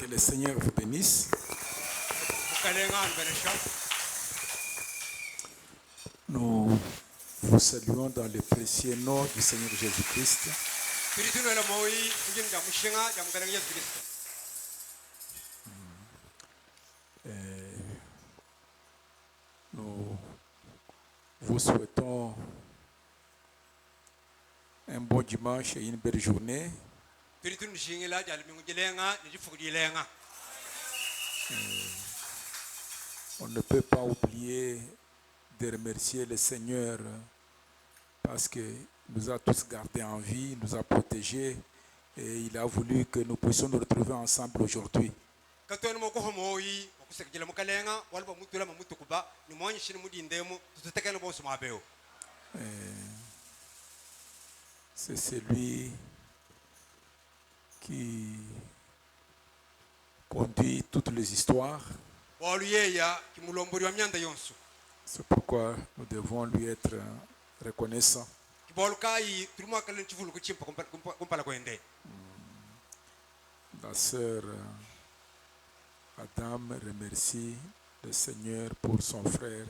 Que le Seigneur vous bénisse. Nous vous saluons dans le précieux nom du Seigneur Jésus-Christ. Nous vous souhaitons un bon dimanche et une belle journée. On ne peut pas oublier de remercier le Seigneur parce qu'il nous a tous gardés en vie, nous a protégés et il a voulu que nous puissions nous retrouver ensemble aujourd'hui. C'est celui qui conduit toutes les histoires. C'est pourquoi nous devons lui être reconnaissants. La sœur Adam remercie le Seigneur pour son frère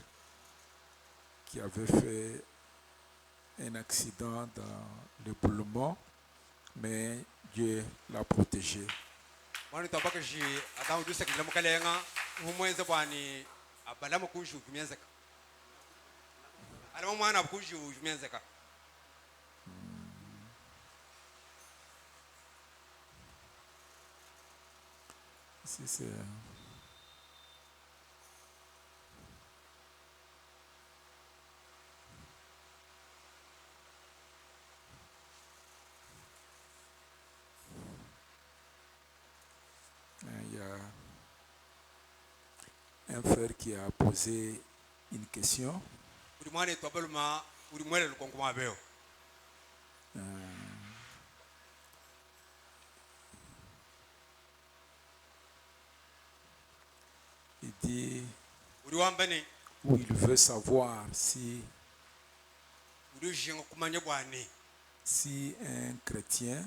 qui avait fait un accident dans le boulevard, mais Dieu l'a protégé. Si c'est il y a un frère qui a posé une question. Il dit, ou il veut savoir si un chrétien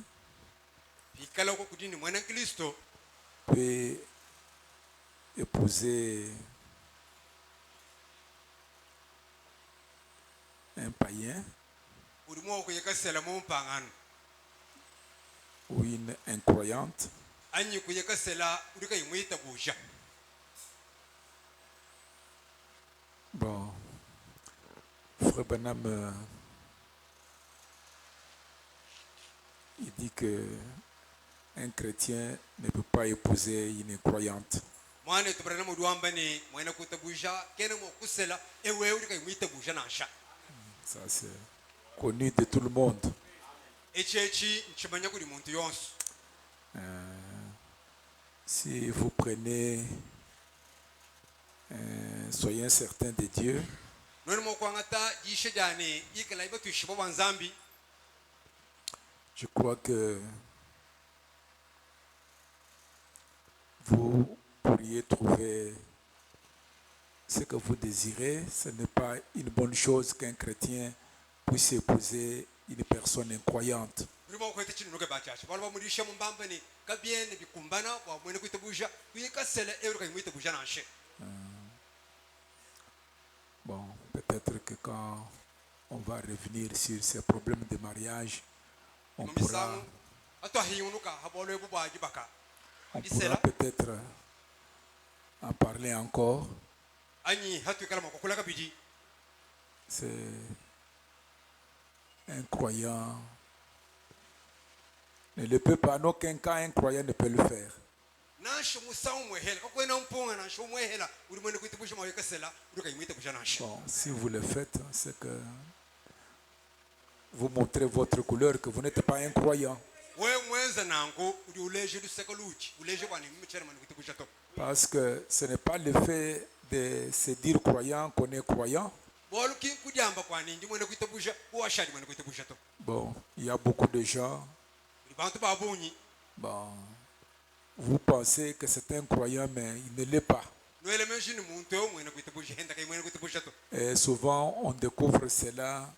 peut épouser un païen ou une incroyante. Bon, Frère Benham, il dit que un chrétien ne peut pas épouser une croyante. Ça c'est connu de tout le monde. Si vous prenez, soyez certain de Dieu. Je crois que vous pourriez trouver ce que vous désirez. Ce n'est pas une bonne chose qu'un chrétien puisse épouser une personne incroyante. Bon, peut-être que quand on va revenir sur ces problèmes de mariage, on pourra peut-être en parler encore. C'est un croyant ne le peut pas, en aucun cas un croyant ne peut le faire. Bon, si vous le faites, c'est que vous montrez votre couleur, que vous n'êtes pas un croyant. Parce que ce n'est pas le fait de se dire croyant qu'on est croyant. Bon, il y a beaucoup de gens. Bon, vous pensez que c'est un croyant, mais il ne l'est pas. Et souvent, on découvre cela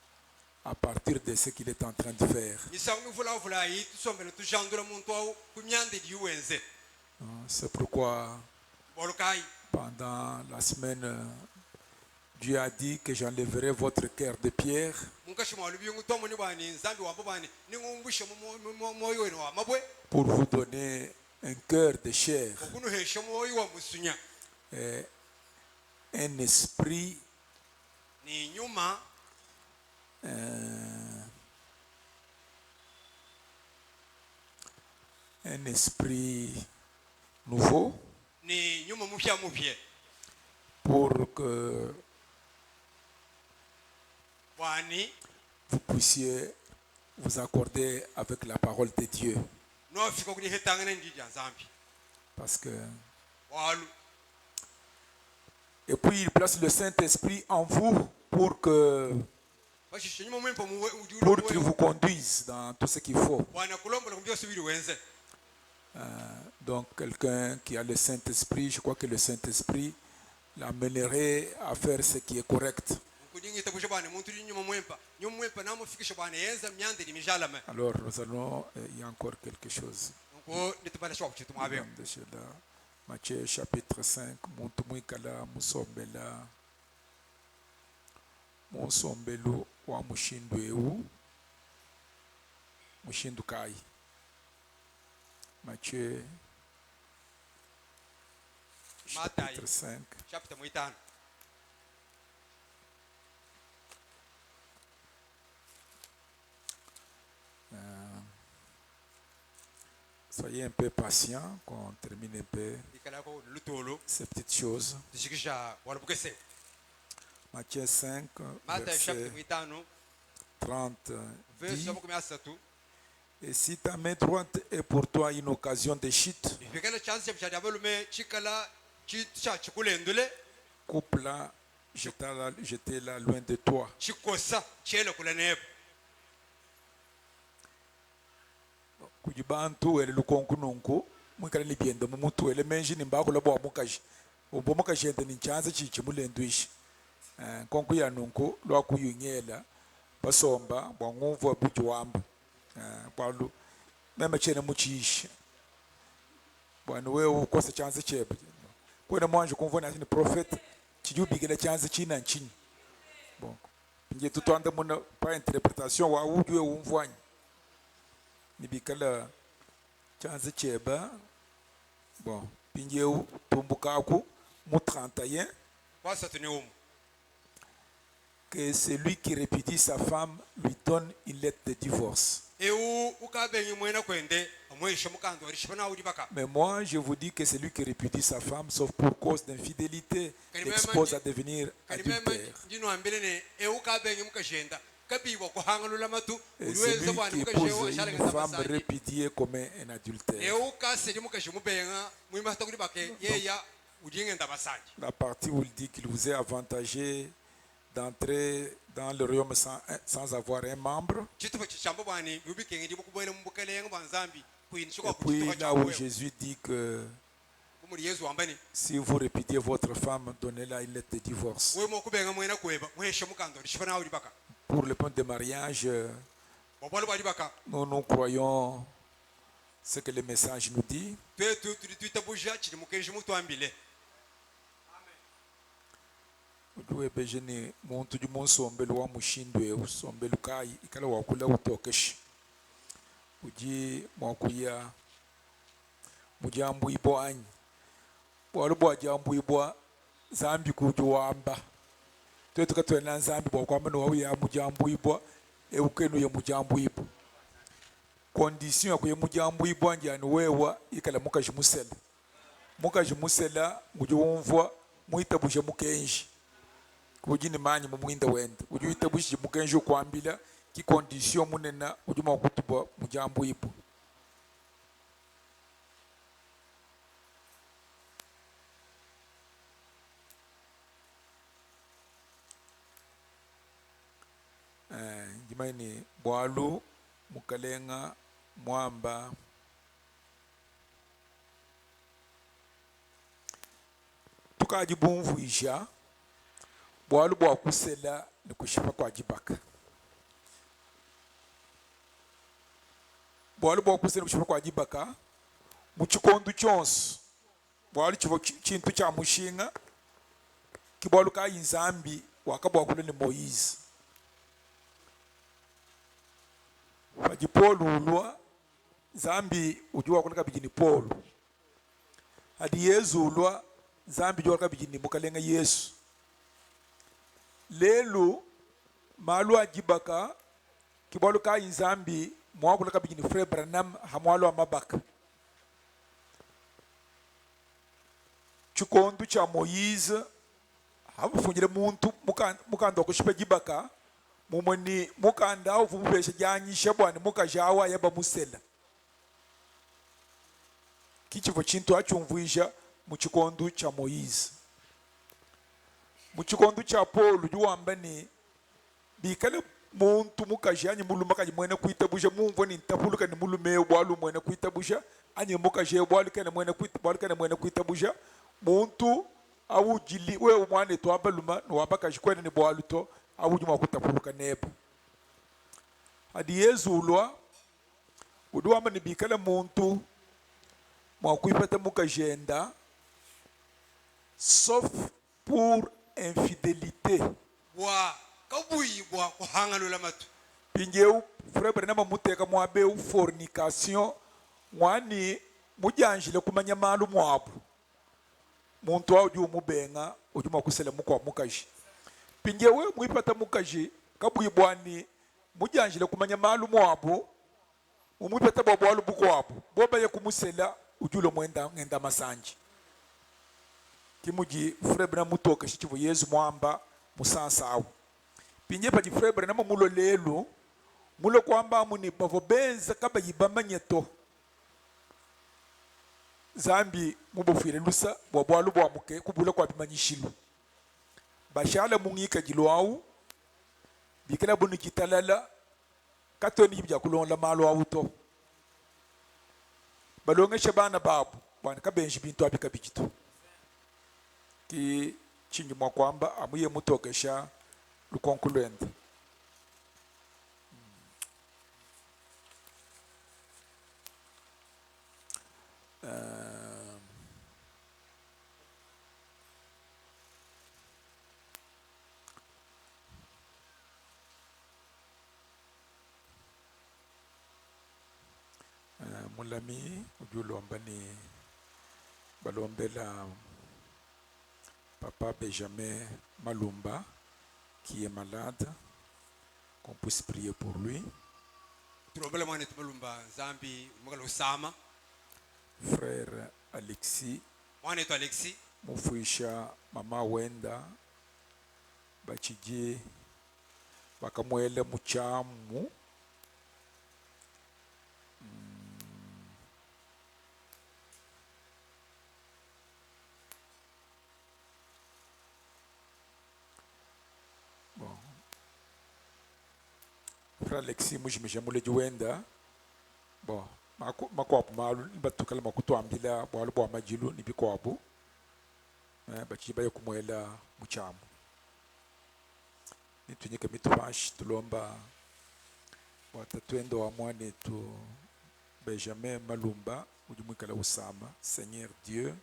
à partir de ce qu'il est en train de faire. C'est pourquoi pendant la semaine, Dieu a dit que j'enlèverai votre cœur de pierre pour vous donner un cœur de chair, et un esprit un esprit nouveau pour que vous puissiez vous accorder avec la parole de Dieu. Parce que et puis il place le Saint-Esprit en vous pour qu'il vous conduise dans tout ce qu'il faut. Donc quelqu'un qui a le Saint-Esprit, je crois que le Saint-Esprit l'amènerait à faire ce qui est correct. Alors nous allons, il y a encore quelque chose. Matthieu chapitre 5, Muntumwikala Musombela Musombelu wa Mushindweu Mushindukai. Matthieu chapitre 5. Soyez un peu patient qu'on termine un peu ces petites choses. Matthieu 5, verset 30 dit: et si ta main droite est pour toi une occasion de chute, coupe-la, jetez-la loin de toi. Kujibantu ele lukonku nonko mwikala libyenda mumutu ele menji nimbako labo amukaji obomukaji ente nichanza chichimulenduishi konku ya nonko lwakuyunyela basomba bwangumva bujuwamba bwalu mema chene muchishi bwana wewe ukosa chanza chebe kwena mwanje kumvona ni prophet chijubigela chanza china nchini bon nje tutwanda muna pa interpretation wa ujwe umvwanya nibikala chanze cheba bon pinjeu tumbukaku mu 31 que celui qui répudie sa femme lui donne une lettre de divorce. Mais moi je vous dis que celui qui répudie sa femme sauf pour cause d'infidélité l'expose à devenir adultère. Et celui qui épouse une femme répudiée commet un adultère. La partie où il dit qu'il vous est avantagé d'entrer dans le royaume sans avoir un membre. Et puis là où Jésus dit que si vous répudiez votre femme, donnez-la une lettre de divorce. Pour le point de mariage, nous croyons ce que le message nous dit. Bejeni muntu jumunsombelu wa mushindwe usombelu kai ikala wakula utokeshi uji mwakuya mujambu ibo anyi bwalubo jambu ibo zambi kujuwamba tukatwena zambi bwakwamba no ya mujambu ibo eukenu ya mujambu ibo condition ya mujambu ibo anjani wewa ikala mukajimusela mujuwumvwa muitabuje mukenji kujini manyi mumwinda wenda ujuita bushi mukenjo kwambila ki condition munena ujuma kutuba mujambu ipo jimaini bwalu mukalenga mwamba tukajibumvu isha bwalu bwa kusela ni kushipa kwa jibaka bwalu bwa kusela kushipa kwa jibaka muchikondo chonse bwali chivo chintu cha mushinga kibwalu ka inzambi wakabwa kule ni Moize baji Paul ulwa zambi ujua kule kabijini Paul hadi Yesu ulwa zambi ujua kabijini mukalenga Yesu lelu malu ajibaka kibwalu ka inzambi mwakula kabijini Frere Branham hamwalu amabaka chikondo cha Moize habufungire muntu mukanda kushipa jibaka mumoni mukanda uvubesha janyisha bwana mukajawa yaba musela kichivo chintu achumvuisha muchikondo cha Moize muchikondo cha Paul juwamba ni bikale muntu mukajanye muluma kaji mwene kuitabusha mumvo ni ntapuluka ni mulume bwalu mwene kuitabusha anye mukaje bwalu kana mwene kuitabusha muntu awujili we umwane to abaluma no wabaka shikwene ni bwalu to awujuma kutapuluka nebo hadi Yesu ulwa uduwamba ni bikala muntu mwakuipata mukajenda sauf pour infidélité wa kabuyi bwa kuhangano la matu pinjeu Frere Branham muteka mwabe fornication mwani mujanjile kumanya malu mwabu muntu wa uju mubenga ujuma kusele mukwa mukaji pinjewe muipata mukaji kabuyi bwani mujanjile kumanya malu mwabu umuipata bwa bwalu buko wabu boba ye kumusela ujulo ngenda masanji kimuji Frere Branham mutoka shichivu Yesu mwamba musansa awu pinje pa Frere Branham mulo lelu mulo kwamba muni bavobenza kaba yibamba nyeto zambi mubofire lusa bwa bwalu bwa muke kubula kwa bimanyishilu bashala mungika jilwawu bikala bunu kitalala katoni yibja kulonla malo awuto balonge shabana babu bwana kabenji bintu abika bikito ki chingi mwa kwamba amuye mutokesha lukonkulwenda mulami ujulomba ni balombela papa Benjamin Malumba qui est malade qu'on puisse prier pour lui turombela mwana tumalumba zambi mugalo sama frère Alexis mwana tu Alexis mufuisha mama wenda bachije bakamwele muchamu Alexis mujimije muleji wenda bon makwapu malu nibatukala makutwambila bwalu bwa majilu nibikwabu bachiba yokumwela muchamu nitunyike mitubashi tulomba watatwendo wa mwane tu Benjamin Malumba ujumwikala usama Seigneur Dieu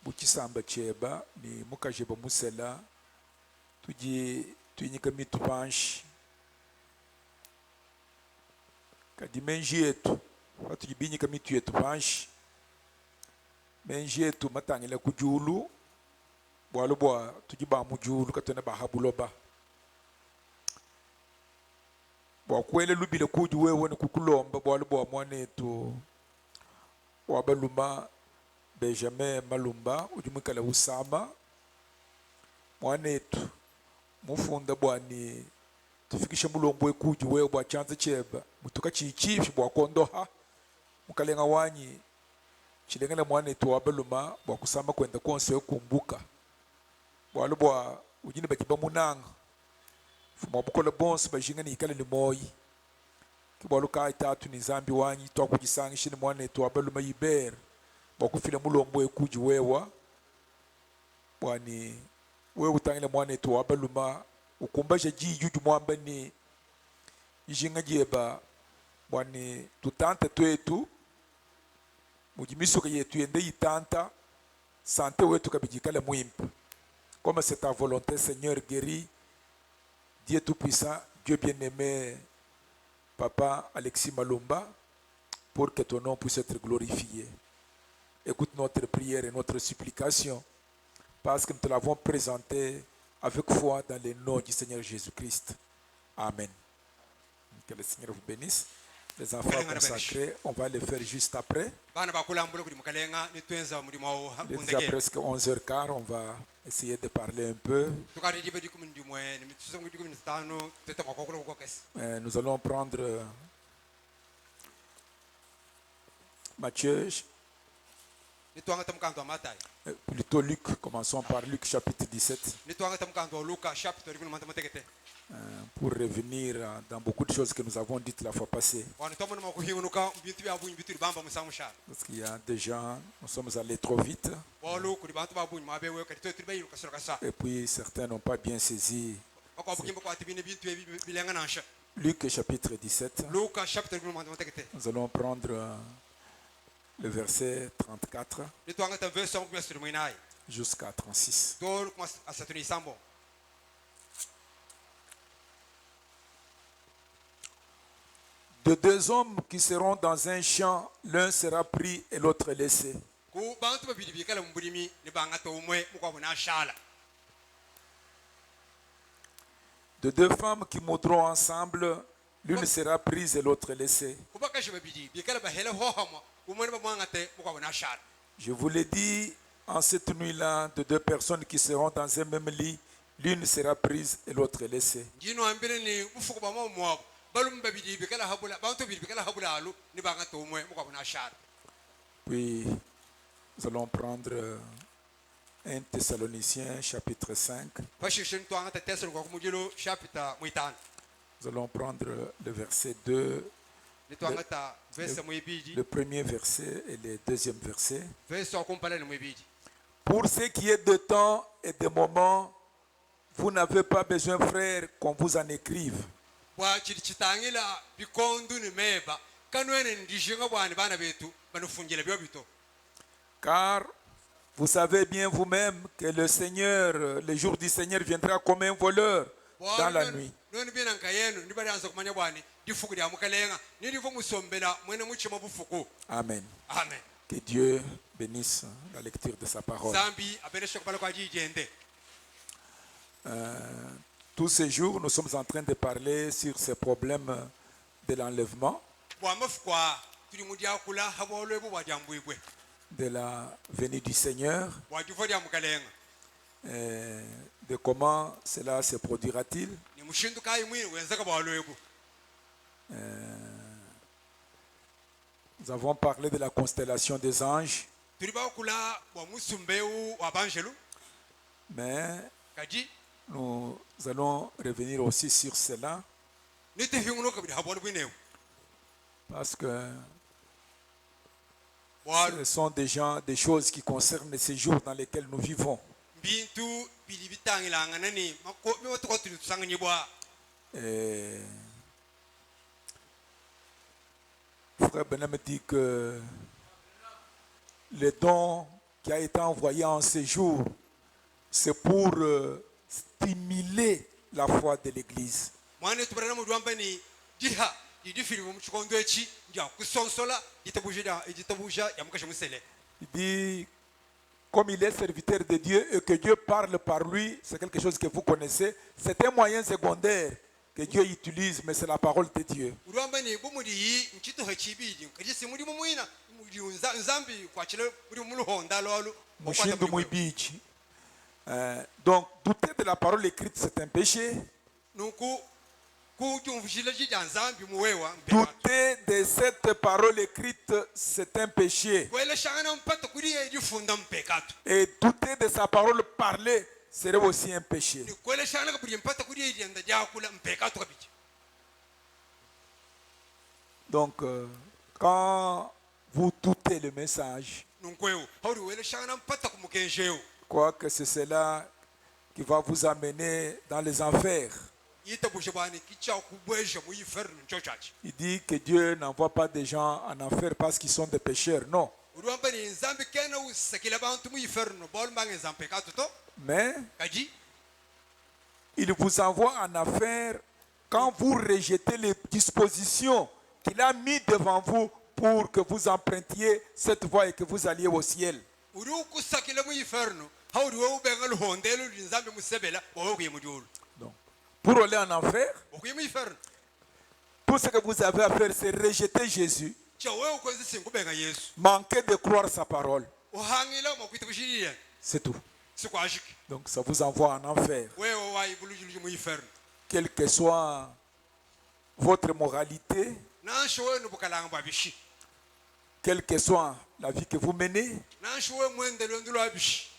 bukisamba cheba ni mukajeba musela tunyike mitubashi kadi menji yetu watujibinyika mitu yetu panshi menji yetu matangile kujulu bwalu bwa tujiba mujulu katona bahabuloba bwa kwele lubile kuju wewe ni kukulomba bwalu bwa mwanetu wabaluma Benjamin Malumba ujumikala usama mwanetu mufunda bwani tufikishe mulombo ekuju wewe bwa chanza cheba mutuka chichifi bwa kondoha mukalenga wanyi chilengela mwane tu wabaluma bwa kusama kwenda konse yokumbuka bwalu bwa ujini bakiba munanga fuma bukola bonse bajinga ni ikale limoyi kibwalu ka itatu ni zambi wanyi twa kujisangishini mwane tu wabaluma yiber bwa kufila mulombo ekuju wewa bwani wewe utangile mwane tu wabaluma ukumbaje jijuju mwamba ni jinga jeba bwani tutante twetu mujimiso que tu ende itanta santé wetu kabijikale muimpu. Comme c'est ta volonté, Seigneur, guéris, Dieu Tout-Puissant, Dieu bien-aimé, Papa Alexis Malumba, pour que ton nom puisse être glorifié. Écoute notre prière et notre supplication, parce que nous te l'avons présenté avec foi dans le nom du Seigneur Jésus-Christ. Amen. Que le Seigneur vous bénisse. Les enfants consacrés, on va les faire juste après. Il est déjà presque 11h15, on va essayer de parler un peu. Nous allons prendre Matthieu, plutôt Luc. Commençons par Luc chapitre 17. Pour revenir dans beaucoup de choses que nous avons dites la fois passée. Parce qu'il y a des gens, nous sommes allés trop vite. Et puis certains n'ont pas bien saisi. Luc chapitre 17. Nous allons prendre le verset 34 jusqu'à 36. De deux hommes qui seront dans un champ, l'un sera pris et l'autre laissé. De deux femmes qui moudront ensemble, l'une sera prise et l'autre laissée. Je vous l'ai dit, en cette nuit-là, de deux personnes qui seront dans un même lit, l'une sera prise et l'autre laissée. Puis, nous allons prendre 1 Thessaloniciens chapitre 5. Nous allons prendre le verset 2, le premier verset et le deuxième verset. Pour ce qui est de temps et de moments, vous n'avez pas besoin, frères, qu'on vous en écrive. Car vous savez bien vous-même que le Seigneur, le jour du Seigneur viendra comme un voleur dans la nuit. Amen. Amen. Que Dieu bénisse la lecture de sa parole. Tous ces jours, nous sommes en train de parler sur ces problèmes de l'enlèvement, de la venue du Seigneur, de comment cela se produira-t-il. Nous avons parlé de la constellation des anges, mais nous allons revenir aussi sur cela parce que ce sont des choses qui concernent ces jours dans lesquels nous vivons. Et Frère Benem dit que le don qui a été envoyé en ces jours, c'est pour stimuler la foi de l'Église. Il dit, comme il est serviteur de Dieu et que Dieu parle par lui, c'est quelque chose que vous connaissez. C'est un moyen secondaire que Dieu utilise, mais c'est la parole de Dieu. Donc, douter de la parole écrite, c'est un péché. Douter de cette parole écrite, c'est un péché. Et douter de sa parole parlée serait aussi un péché. Donc, quand vous doutez le message, quoi que c'est cela qui va vous amener dans les enfers. Il dit que Dieu n'envoie pas des gens en enfer parce qu'ils sont des pécheurs. Non. uruamba ni nzambi kena usakila bantu mu iferno bol mbange nzambe katuto Mais kaji il vous envoie en affaire quand vous rejetez les dispositions qu'il a mis devant vous pour que vous empruntiez cette voie et que vous alliez au ciel. uri ukusakila mu iferno hawri wo ubenga luhondelo linzambe musebela wo kuye mudulu Donc, pour aller en enfer, okuye mu iferno tout ce que vous avez à faire, c'est rejeter Jésus, cha wewe ukoze sinkubenga Yesu manquer de croire sa parole. uhangila mokwita kushiriya C'est tout. sikwashiki Donc ça vous envoie en enfer. wewe wayibulujulu mu iferno Quelle que soit votre moralité, nansho wenu bukalanga babishi quelle que soit la vie que vous menez, nansho we mwendelo ndulo abishi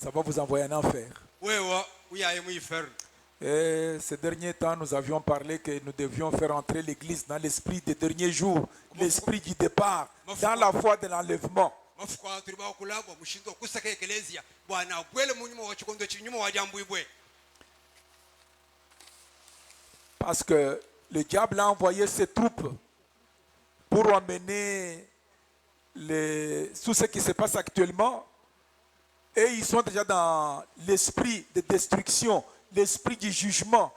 ça va vous envoyer en enfer. wewe uyaye mu iferno Et ces derniers temps, nous avions parlé que nous devions faire entrer l'Église dans l'esprit des derniers jours, l'esprit du départ, dans la foi de l'enlèvement. mafuka turi bakulabwa mushindo kusaka ekelezia bwana bwele munyuma wa chikondo chinyuma wa jambu ibwe Parce que le diable a envoyé ses troupes pour emmener tout ce qui se passe actuellement. Et ils sont déjà dans l'esprit de destruction, l'esprit du jugement,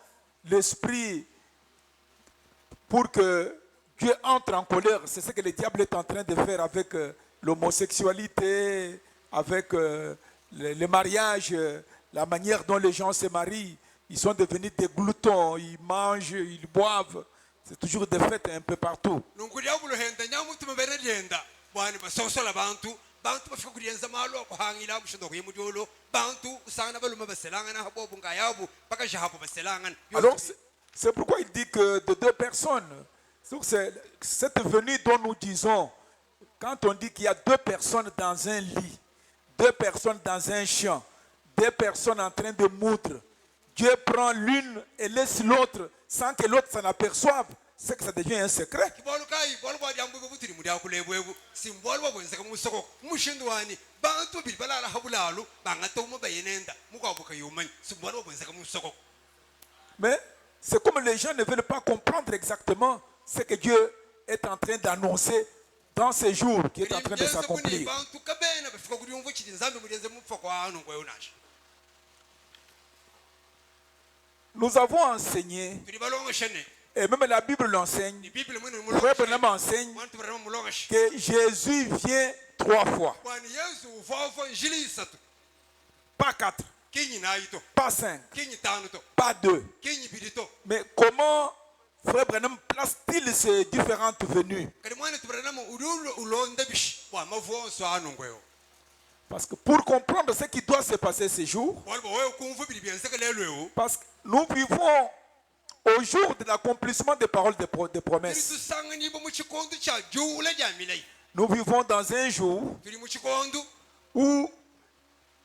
l'esprit pour que Dieu entre en colère. C'est ce que le diable est en train de faire avec l'homosexualité, avec le mariage, la manière dont les gens se marient. Ils sont devenus des gloutons, ils mangent, ils boivent. C'est toujours des fêtes un peu partout. nungulia buluhenda nyamuntu mberenda bwana basosola bantu bafika kulienza malo kuhangila mushindo kuyimudolo bantu usana baluma baselanga na habobu ngayabu paka jahabu baselanga Alors c'est pourquoi il dit que de deux personnes, donc c'est cette venue dont nous disons, quand on dit qu'il y a deux personnes dans un lit, deux personnes dans un champ, deux personnes en train de moudre, Dieu prend l'une et laisse l'autre sans que l'autre s'en aperçoive, c'est que ça devient un secret. kibolu kai bolu bwa jambu butiri mudia kulebwebu simbolu babonzeka musoko mushindu wani bantu bilbalala habulalu bangato mu bayenenda mukwabuka yumani simbolu babonzeka musoko Mais c'est comme les gens ne veulent pas comprendre exactement ce que Dieu est en train d'annoncer dans ces jours qui est en train de s'accomplir. bantu kabena bafika kuliumva chiti nzambe mudenze mupfa kwa anu kwa yonashi Nous avons enseigné, tuli balonga shene et même la Bible l'enseigne, ni bible mwini Frère Branham enseigne mwantu barama mulongashi que Jésus vient 3 fois, kwani yesu ufafo njili isatu pas 4, kinyi naito pas 5, kinyi tano to pas 2. kinyi bidito Mais comment Frère Branham place-t-il ces différentes venues? kadi mwana tubarama urulo ulonda bishi wa mavuonso anu ngweyo Parce que pour comprendre ce qui doit se passer ces jours, bolu wewe kumva bili byenseka lelwewo parce que nous vivons au jour de l'accomplissement des paroles de promesses. tusanga nibo mu chikondo cha jula ja milai Nous vivons dans un jour tuli mu chikondo où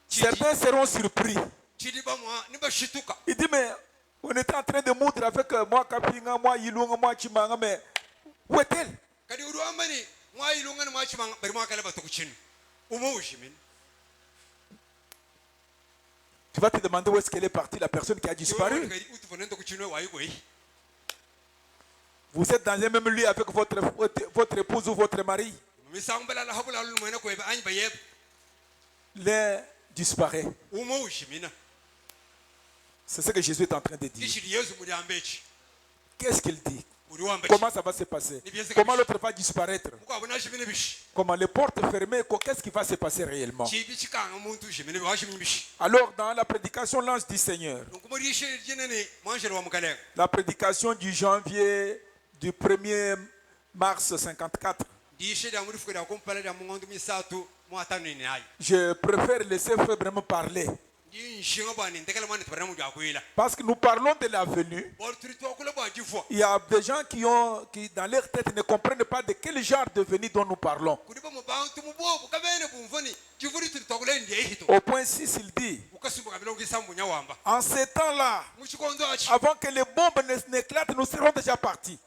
certains seront surpris. chili bamwa nibashituka Il dit, mais on était en train de moudre avec moi Kapinga, moi Yilunga, moi Chimanga, mais où est-elle? kadi uruambani mwayilunga ni mwachimanga bari mwakala batukuchini umuushimini Tu vas te demander où est-ce qu'elle est partie, la personne qui a disparu. Vous êtes dans un même lieu avec votre épouse ou votre mari. L'un disparaît. C'est ce que Jésus est en train de dire. Qu'est-ce qu'il dit? Comment ça va se passer? Comment l'autre va disparaître? Comment les portes fermées? Qu'est-ce qui va se passer réellement? Alors dans la prédication l'ange du Seigneur, la prédication du janvier du 1er mars 54, je préfère laisser Frère vraiment parler. Parce que nous parlons de la venue. Il y a des gens qui dans leur tête ne comprennent pas de quel genre de venue dont nous parlons. Au point 6, il dit, en ces temps-là, avant que les bombes n'éclatent, nous serons déjà partis.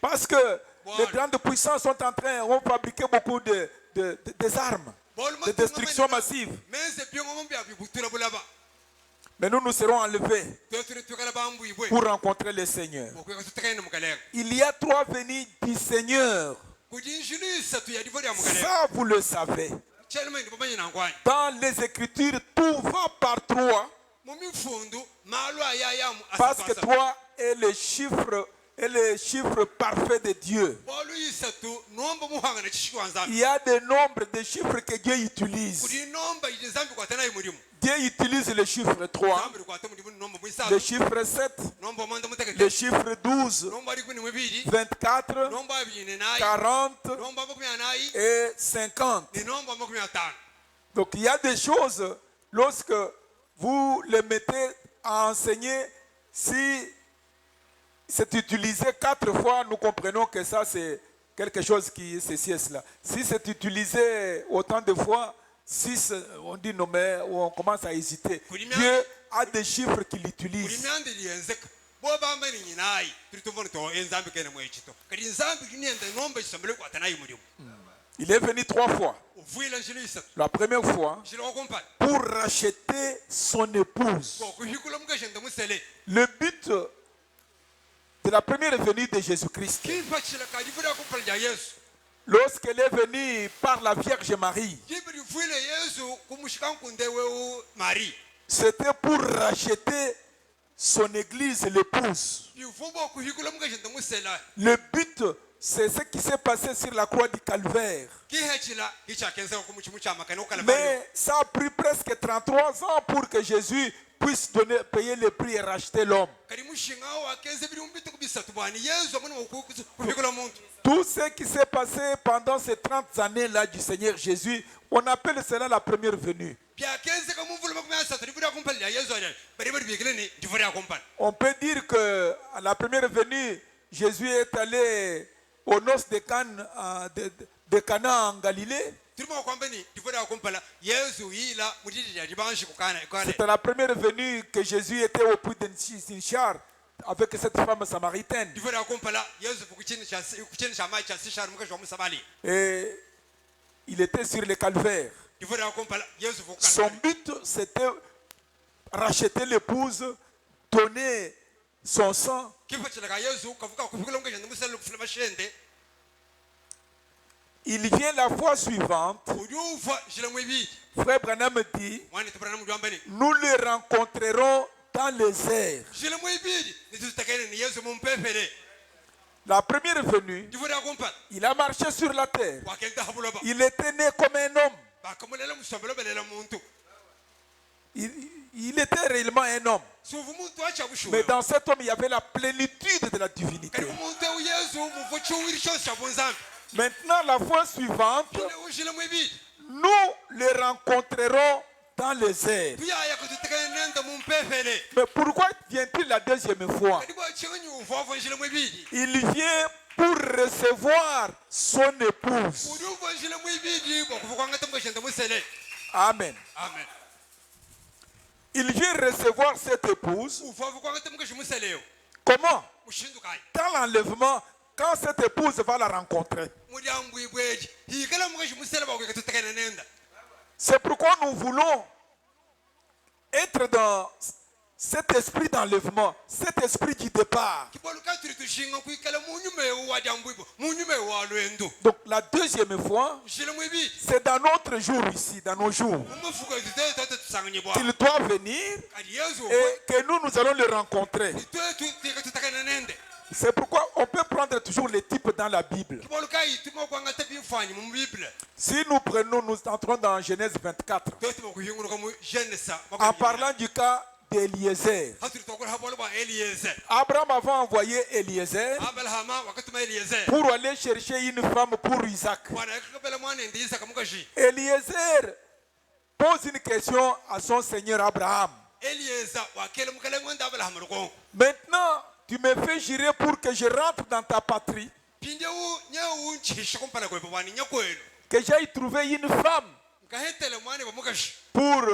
Parce que les grandes puissances ont fabriqué beaucoup des armes de destruction massive. Mais nous serons enlevés tweturi twikala bambwibwe pour rencontrer le Seigneur. okweka tutekene mukaleka Il y a 3 venues du Seigneur. kuti injili isatu yadivo lya mukaleka Ça, vous le savez. chelema ndi pamanye nangwani Dans les Écritures, tout va par 3. mumifundu malo ayayamu Parce que 3 est le chiffre parfait de Dieu. bolu isatu nomba muhangana chishikwa nzambi Il y a des nombres de chiffres que Dieu utilise. kuti nomba ije nzambi kwatanayi mulimu Dieu utilise le chiffre 3, nzambi likwate mulimu nomba le mwisatu chiffre 7, nomba mwanda le mutekete chiffre 12, nomba ali kuni mwibiri 24, nomba abiri nayi 40 nomba makumi anayi et 50. ni nomba makumi atano Donc il y a des choses, lorsque vous les mettez à enseigner, si c'est utilisé 4 fois, nous comprenons que ça c'est quelque chose qui est ceci et cela. Si c'est utilisé autant de fois, 6, on dit non mais on commence à hésiter. Dieu a des chiffres qu'il utilise. kulimyandiri yenzeka bobamba ni nyinayi turi tumvona to enzambi kene mwechito kati nzambi kinenda nomba isomele kwatanayi mulimu Il est venu 3 fois. uvuila njili isatu La première fois, njili wakumpala pour racheter son épouse. kokuhikula mukashenda musele Le but de la première venue de Jésus-Christ, kipa chila kadivula kumpala lya yesu lorsqu'elle est venue par la Vierge Marie, jibi livuile yesu kumushikankunde weu mari c'était pour racheter son église, l'épouse. livuba kuhikula mukashenda musela Le but, c'est ce qui s'est passé sur la croix du Calvaire. kihechila ichakenzeka kumuchimu chamakane ukala Mais ça a pris presque 33 ans pour que Jésus puisse payer le prix et racheter l'homme. kali mushingawo akenze bili umbite kubisatu bwani yesu amune kuhikula muntu Tout ce qui s'est passé pendant ces 30 années-là du Seigneur Jésus, on appelle cela la première venue. byakenzeka mumvula makumi asatu livula kumpala lya yesu alya bali bali bikileni ndivula kumpala On peut dire que à la première venue, Jésus est allé aux noces de Cana en Galilée. turimo kwamba ni ndivula kumpala yesu yila mutiti lya libanshi kukana C'est à la première venue que Jésus était au puits de char avec cette femme samaritaine. ndivula kumpala yesu kuchini cha mai cha sishari mukashi wa musabali Et il était sur le calvaire. ndivula kumpala yesu Son kukana but, c'était racheter l'épouse, donner son sang. kipa chilaka yesu kavuka kuhikula mukashenda musele kufuna mashende Il vient la fois suivante. uliufa shila mwibili Frère Branham dit, mwani tupana muliwambani nous le rencontrerons dans les airs. shila mwibili nituzitakene ni yesu mumpepele La première venue, ndivula kumpala il a marché sur la terre. wakenda habuloba Il était né comme un homme. bakamulela musombelo belela muntu Il était réellement un homme. suvu muntu acha Mais bushuyo dans cet homme, il y avait la plénitude de la divinité. kali umuntu yesu muvu chiwiri chose cha bunzambi Maintenant, la fois suivante, ine ushila mwibili nous le rencontrerons dans les airs. tuyaya kututakene nenda mumpepele Mais pourquoi vient-il la deuxième fois? kadi bwa chenyu uvovo shila mwibili Il vient pour recevoir son épouse. uliufa shila mwibili bwakuvukwangata mukashenda musele Amen. amen Il vient recevoir cette épouse. uvovo kwangata mukashi museleo Comment? mushindukayi Dans l'enlèvement, quand cette épouse va la rencontrer. mulyambwibweji hikala mukashi musele bakweka tutakene nenda C'est pourquoi nous voulons être dans cet esprit d'enlèvement, cet esprit du départ. kiboluka turi tushinga kwikala munyumewu wadyambwibo munyumewu wa lwendo Donc la deuxième fois, shila mwibili c'est dans notre jour ici, dans nos jours, umufuka tutete tusanganyibwa qu'il doit venir kadi yesu et que nous allons le rencontrer. itwe tutakene nende C'est pourquoi on peut prendre toujours les types dans la Bible. kiboluka ituma kwangata bifanyi mu bible Si nous prenons, nous entrons dans Genèse 24, totuma kuhinguluka mu genesa en parlant du cas d'Éliezer. haturi tokula habolo ba eliezer Abraham avait envoyé Éliezer abrahama wakatuma eliezer pour aller chercher une femme pour Isaac. bwana yakakabela mwana ndi isaka mukashi Éliezer pose une question à son Seigneur Abraham. eliezer wakele mukale ngwanda abrahama lukongo Maintenant, tu me fais jurer pour que je rentre dans ta patrie, pinde u nyewu nchisha kumpala kwepo bwani nyakwelo que j'aille trouver une femme ngahetele mwana bamukashi pour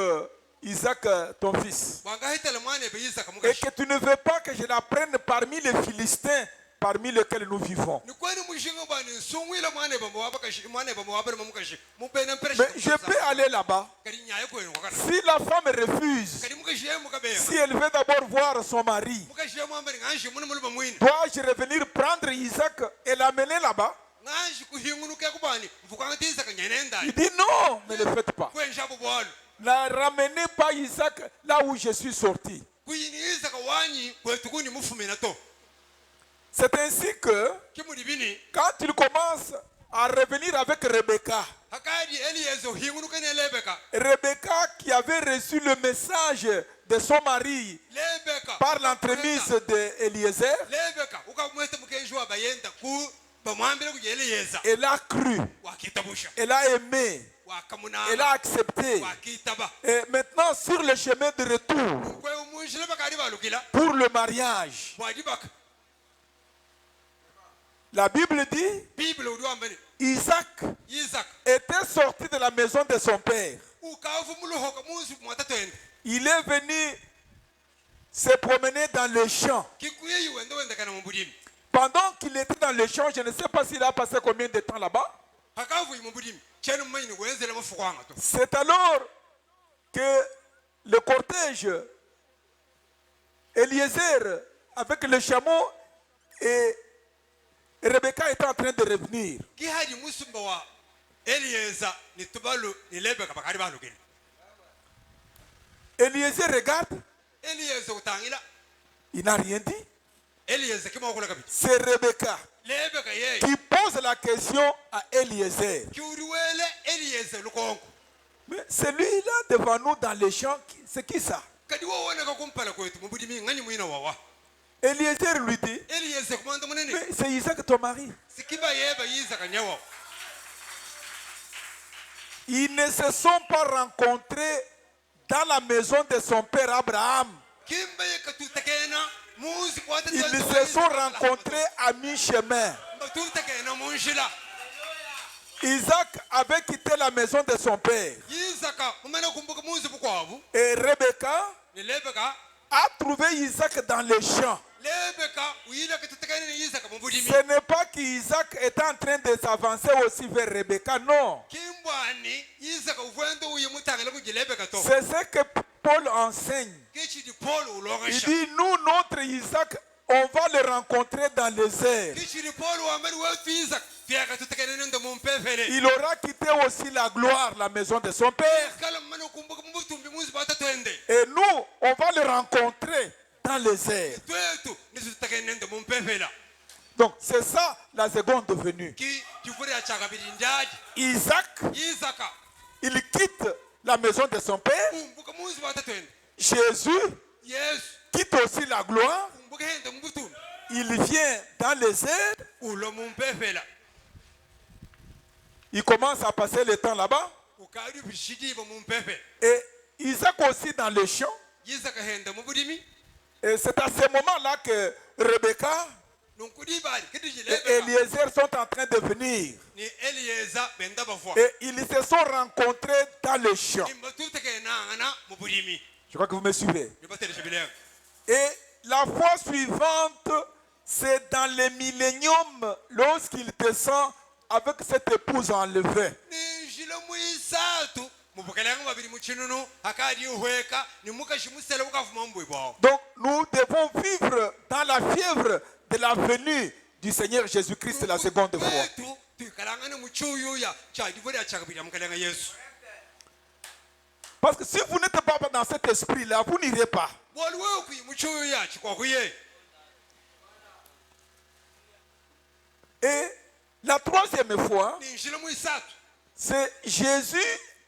Isaac, ton fils. wangahetele mwana be isaka Et mukashi que tu ne veux pas que je la prenne parmi les Philistins parmi lesquels nous vivons. ni kwani mushinga bani nsungwila mwane bambo wabakashi mwane bambo wabere mamukashi mupena Mais impression je peux aller là-bas. kadi nyaye ko en wakana Si la femme refuse, kadi mukashi ye mukabe si elle veut d'abord voir son mari, mukashi ye mwambere nganshi mun mulba mwini dois-je revenir prendre Isaac et l'amener là-bas? nganshi kuhingunu ke kubani mfukanga tisa kanyenenda Il dit non, ne le faites pas. kwensha bobwalo Ne ramenez pas Isaac là où je suis sorti. kuyiniza kawanyi kwetukuni mufumina to C'est ainsi que kimudi bini quand il commence à revenir avec Rebecca, hakadi eliezo hingunu kene lebeka Rebecca qui avait reçu le message de son mari lebeka par l'entremise d'Eliezer, lebeka ukamwete mukenjwa bayenda ku bamwambire kuje eliyeza elle a cru, wakitabusha elle a aimé, wakamuna elle a accepté. wakitaba Et maintenant, sur le chemin de retour kwe umunjile bakari balukila pour le mariage, wadibaka la Bible dit bible udiwambeni Isaac Isaac était sorti de la maison de son père. ukavu muluhoka munsi mwatatwende Il est venu se promener dans le champ. kikuye yuwende wendekana mubulimi Pendant qu'il était dans le champ, je ne sais pas s'il a passé combien de temps là-bas. hakavu mubulimi chenu mmayini wenzele mafukwanga to C'est alors que le cortège, Eliezer avec le chameau et Rebecca était en train de revenir. kihadi musumba wa eliyeza ni tubalu ni lebeka bakari balukila Eliezer regarde, eliyeza utangila il n'a rien dit. eliyeza kimakula kabisa C'est Rebecca lebeka ye qui pose la question à Eliezer. kiuriwele eliyeza lukongo Mais celui-là devant nous dans les champs, c'est qui ça? kadi wowoneka kumpala kwetu mubulimi ngani mwina wawa Eliezer lui dit, eliyeza kumanda munene mais c'est Isaac ton mari. sikiba yeba yizaka nyawo Ils ne se sont pas rencontrés dans la maison de son père Abraham. kimba yekatutakena muzi kwata Ils se sont rencontrés à mi-chemin. batutakena munjila Isaac avait quitté la maison de son père. yizaka mumena kumbuka muzi bukwavu Et Rebecca ni lebeka a trouvé Isaac dans les champs. lebeka uyila katutakena ni yizaka mubulimi Ce n'est pas qu'Isaac était en train de s'avancer aussi vers Rebecca, non. kimbwani yizaka uvwendo uyi mutangela kujilebeka to C'est ce que Paul enseigne. kichidi paul Il ulongesha dit, nous, notre Isaac, on va le rencontrer dans les airs. kichidi paul wamani wetu yizaka fyaka tutakena nende mumpefele Il aura quitté aussi la gloire, la maison de son père. kala mmana kumbuka mubutumbi muzi batatwende Et nous, on va le rencontrer dans les airs. twetu nisutakena nende mumpefela Donc, c'est ça la seconde venue. ki kivuri achakabili ndaji Isaac, yizaka il quitte la maison de son père. kumbuka muzi batatwende Jésus yesu quitte aussi la gloire. kumbuka hende mubutumbi Il vient dans les airs. ulo mumpefela Il commence à passer le temps là-bas. ukali bishidiba mumpefela Et Isaac aussi dans les champs. yizaka hende mubulimi Et c'est à ce moment-là que Rebecca nunkudibali et kidijilebeka Eliezer sont en train de venir. ni eliyeza benda bafwa Et ils se sont rencontrés dans les champs. imbatutekenangana mubulimi Je crois que vous me suivez. nibateresha bilenga Et la fois suivante, c'est dans le millénium, lorsqu'il descend avec cette épouse enlevée. ninjila muisatu mubukelenga babiri muchinunu akadi uhweka nimukashimusele bukavuma mbwe bwawo Donc nous devons vivre dans la fièvre de la venue du Seigneur Jésus-Christ la seconde fois. wetu tuikalangane muchuyuya chadivuri achakabili mukelenga yesu Parce que si vous n'êtes pas dans cet esprit-là, vous n'irez pas. boli wekuyi muchuyuya chikwakuye Et la troisième fois, ninjila muisatu c'est Jésus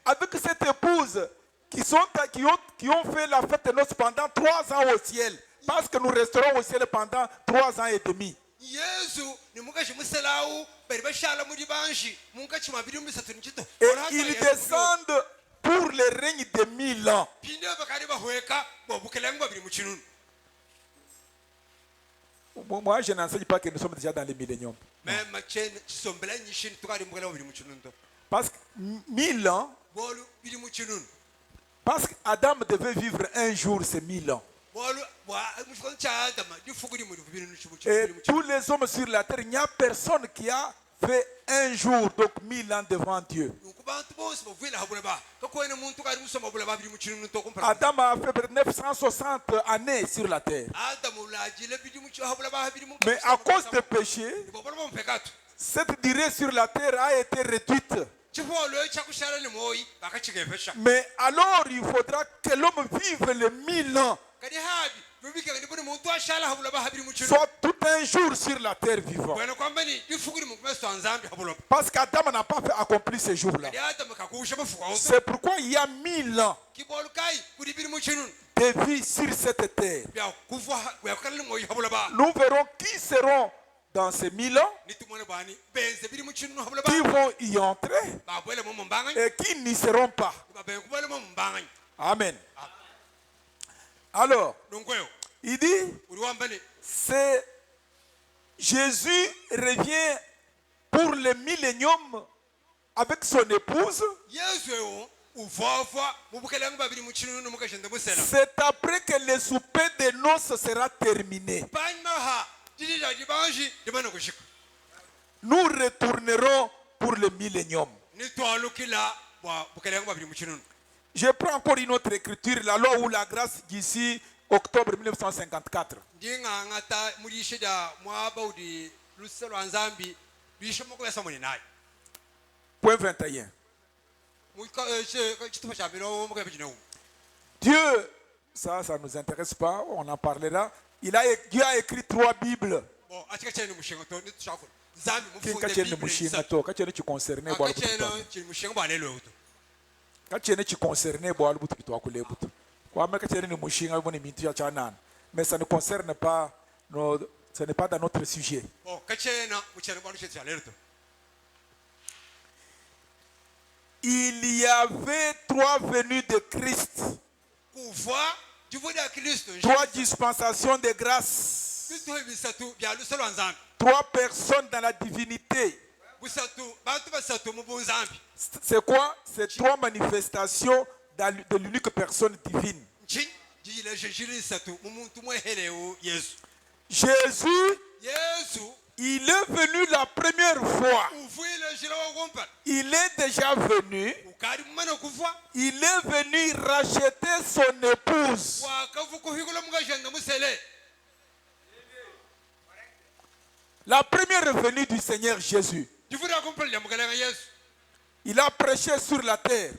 avec cette épouse qui ont fait la fête de noces pendant 3 ans au ciel. Parce que nous resterons au ciel pendant 3 ans et demi. yesu nimukashimuselawu bari bashala muri banshi munkachimabiri misatu nichito Et ils descendent pour le règne de 1000 ans. pinde bakari bahweka bobukelenga babiri muchinunu Moi, je n'enseigne pas que nous sommes déjà dans les milléniums. mais machen chisombela nyishini tukari mukela babiri muchinunu to Parce que 1000 ans, bolu biri muchinunu parce qu'Adam devait vivre un jour, c'est 1000 ans. Et tous les hommes sur la terre, il n'y a personne qui a fait un jour, donc 1000 ans devant Dieu. Adam a fait peut-être 960 années sur la terre. Mais à cause des péchés, cette durée sur la terre a été réduite. Mais alors il faudra que l'homme vive les 1000 ans. Soit tout un jour sur la terre vivant. Parce qu'Adam n'a pas fait accomplir ce jour-là. C'est pourquoi il y a 1000 ans de vie sur cette terre. Nous verrons qui seront dans ces 1000 ans, qui vont y entrer et qui n'y seront pas. Amen. Alors, il dit, c'est Jésus revient pour le millénium avec son épouse. C'est après que le souper de noces sera terminé. Nous retournerons pour le millénium. Je prends encore une autre écriture, la loi ou la grâce d'ici octobre 1954. Point 21. Dieu, ça ne nous intéresse pas, on en parlera. Dieu a écrit 3 Bibles. Mais ça ne concerne pas, ce n'est pas dans notre sujet. Il y avait 3 venues de Christ, 3 dispensations de grâce, 3 personnes dans la divinité. C'est quoi? C'est 3 manifestations de l'unique personne divine. Jésus, il est venu la première fois. Il est déjà venu. Il est venu racheter son épouse. La première venue du Seigneur Jésus. Il a prêché sur la terre.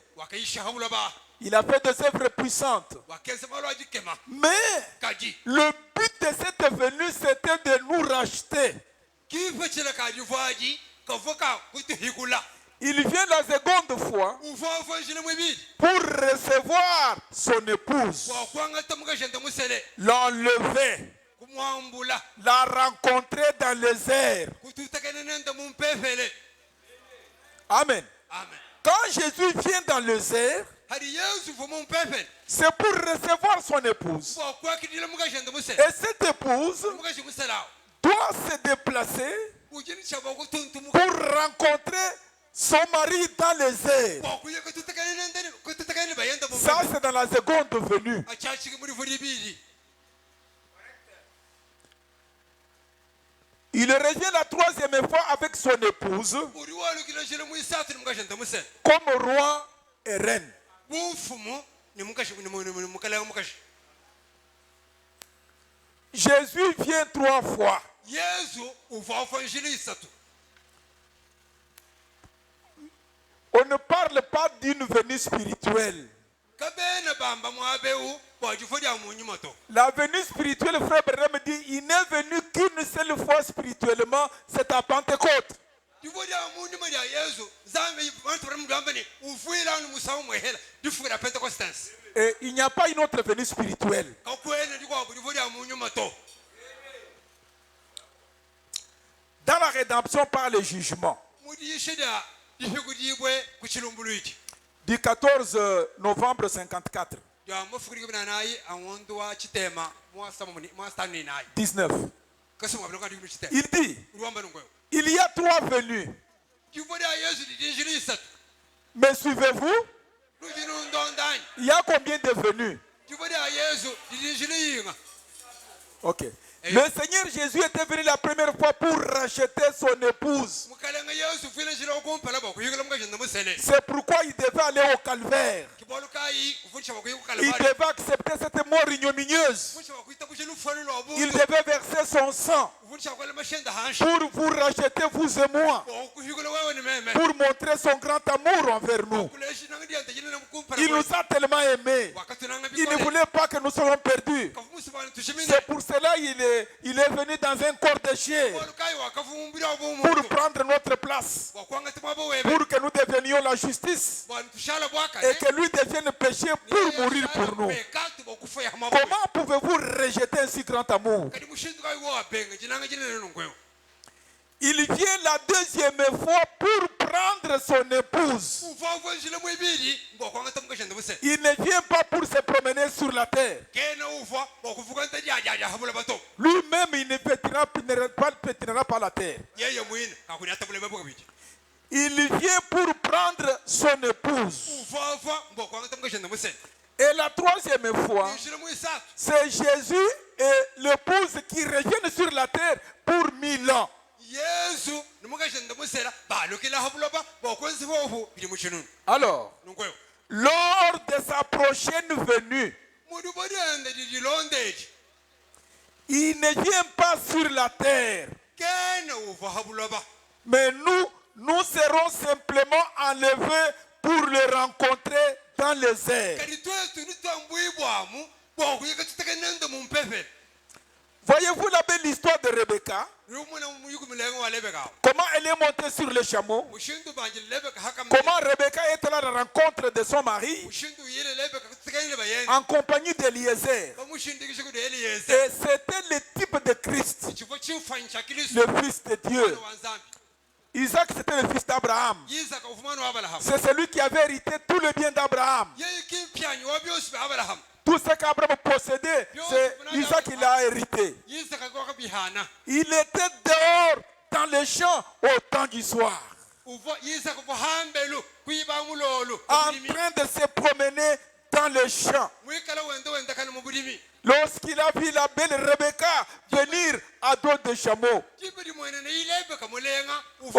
Il a fait des œuvres puissantes. Mais le but de cette venue, c'était de nous racheter. Il vient la seconde fois pour recevoir son épouse, l'enlever, la rencontrer dans les airs. Amen. Quand Jésus vient dans les airs, c'est pour recevoir son épouse. Et cette épouse doit se déplacer pour rencontrer son mari dans les airs. Ça, c'est dans la seconde venue. Il revient la 3e fois avec son épouse comme roi et reine. Jésus vient 3 fois. On ne parle pas d'une venue spirituelle. La venue spirituelle, frère Branham dit, il n'est venu qu'une seule fois spirituellement, c'est à Pentecôte. Et il n'y a pas une autre venue spirituelle. Dans la rédemption par le jugement, du 14 novembre 54, 19, il dit, il y a 3 venues. Mais suivez-vous? Il y a combien de venues? Ok. Le Seigneur Jésus était venu la première fois pour racheter son épouse. C'est pourquoi il devait aller au calvaire. Il devait accepter cette mort ignominieuse. Il devait verser son sang pour vous racheter, vous et moi, pour montrer son grand amour envers nous. Il nous a tellement aimés. Il ne voulait pas que nous soyons perdus. C'est pour cela qu'il est venu dans un corps de chien pour prendre notre place, pour que nous devenions la justice et que lui devienne péché pour mourir pour nous. Comment pouvez-vous rejeter un si grand amour? Il vient la deuxième fois pour prendre son épouse. Il ne vient pas pour se promener sur la terre. Lui-même, il ne pétinera pas la terre. Il vient pour prendre son épouse. Et la troisième fois, c'est Jésus et l'épouse qui reviennent sur la terre pour 1000 ans. Alors, lors de sa prochaine venue, il ne vient pas sur la terre, mais nous serons simplement enlevés pour le rencontrer dans les airs. Voyez-vous la belle histoire de Rebecca? Comment elle est montée sur le chameau? Comment Rebecca est allée à la rencontre de son mari en compagnie d'Eliezer? Et c'était le type de Christ, le fils de Dieu. Isaac, c'était le fils d'Abraham. C'est celui qui avait hérité tout le bien d'Abraham. Tout ce qu'Abraham possédait, c'est Isaac qui l'a hérité. Il était dehors dans les champs au temps du soir, en train de se promener dans les champs. Lorsqu'il a vu la belle Rebecca venir à dos de chameau. Oh,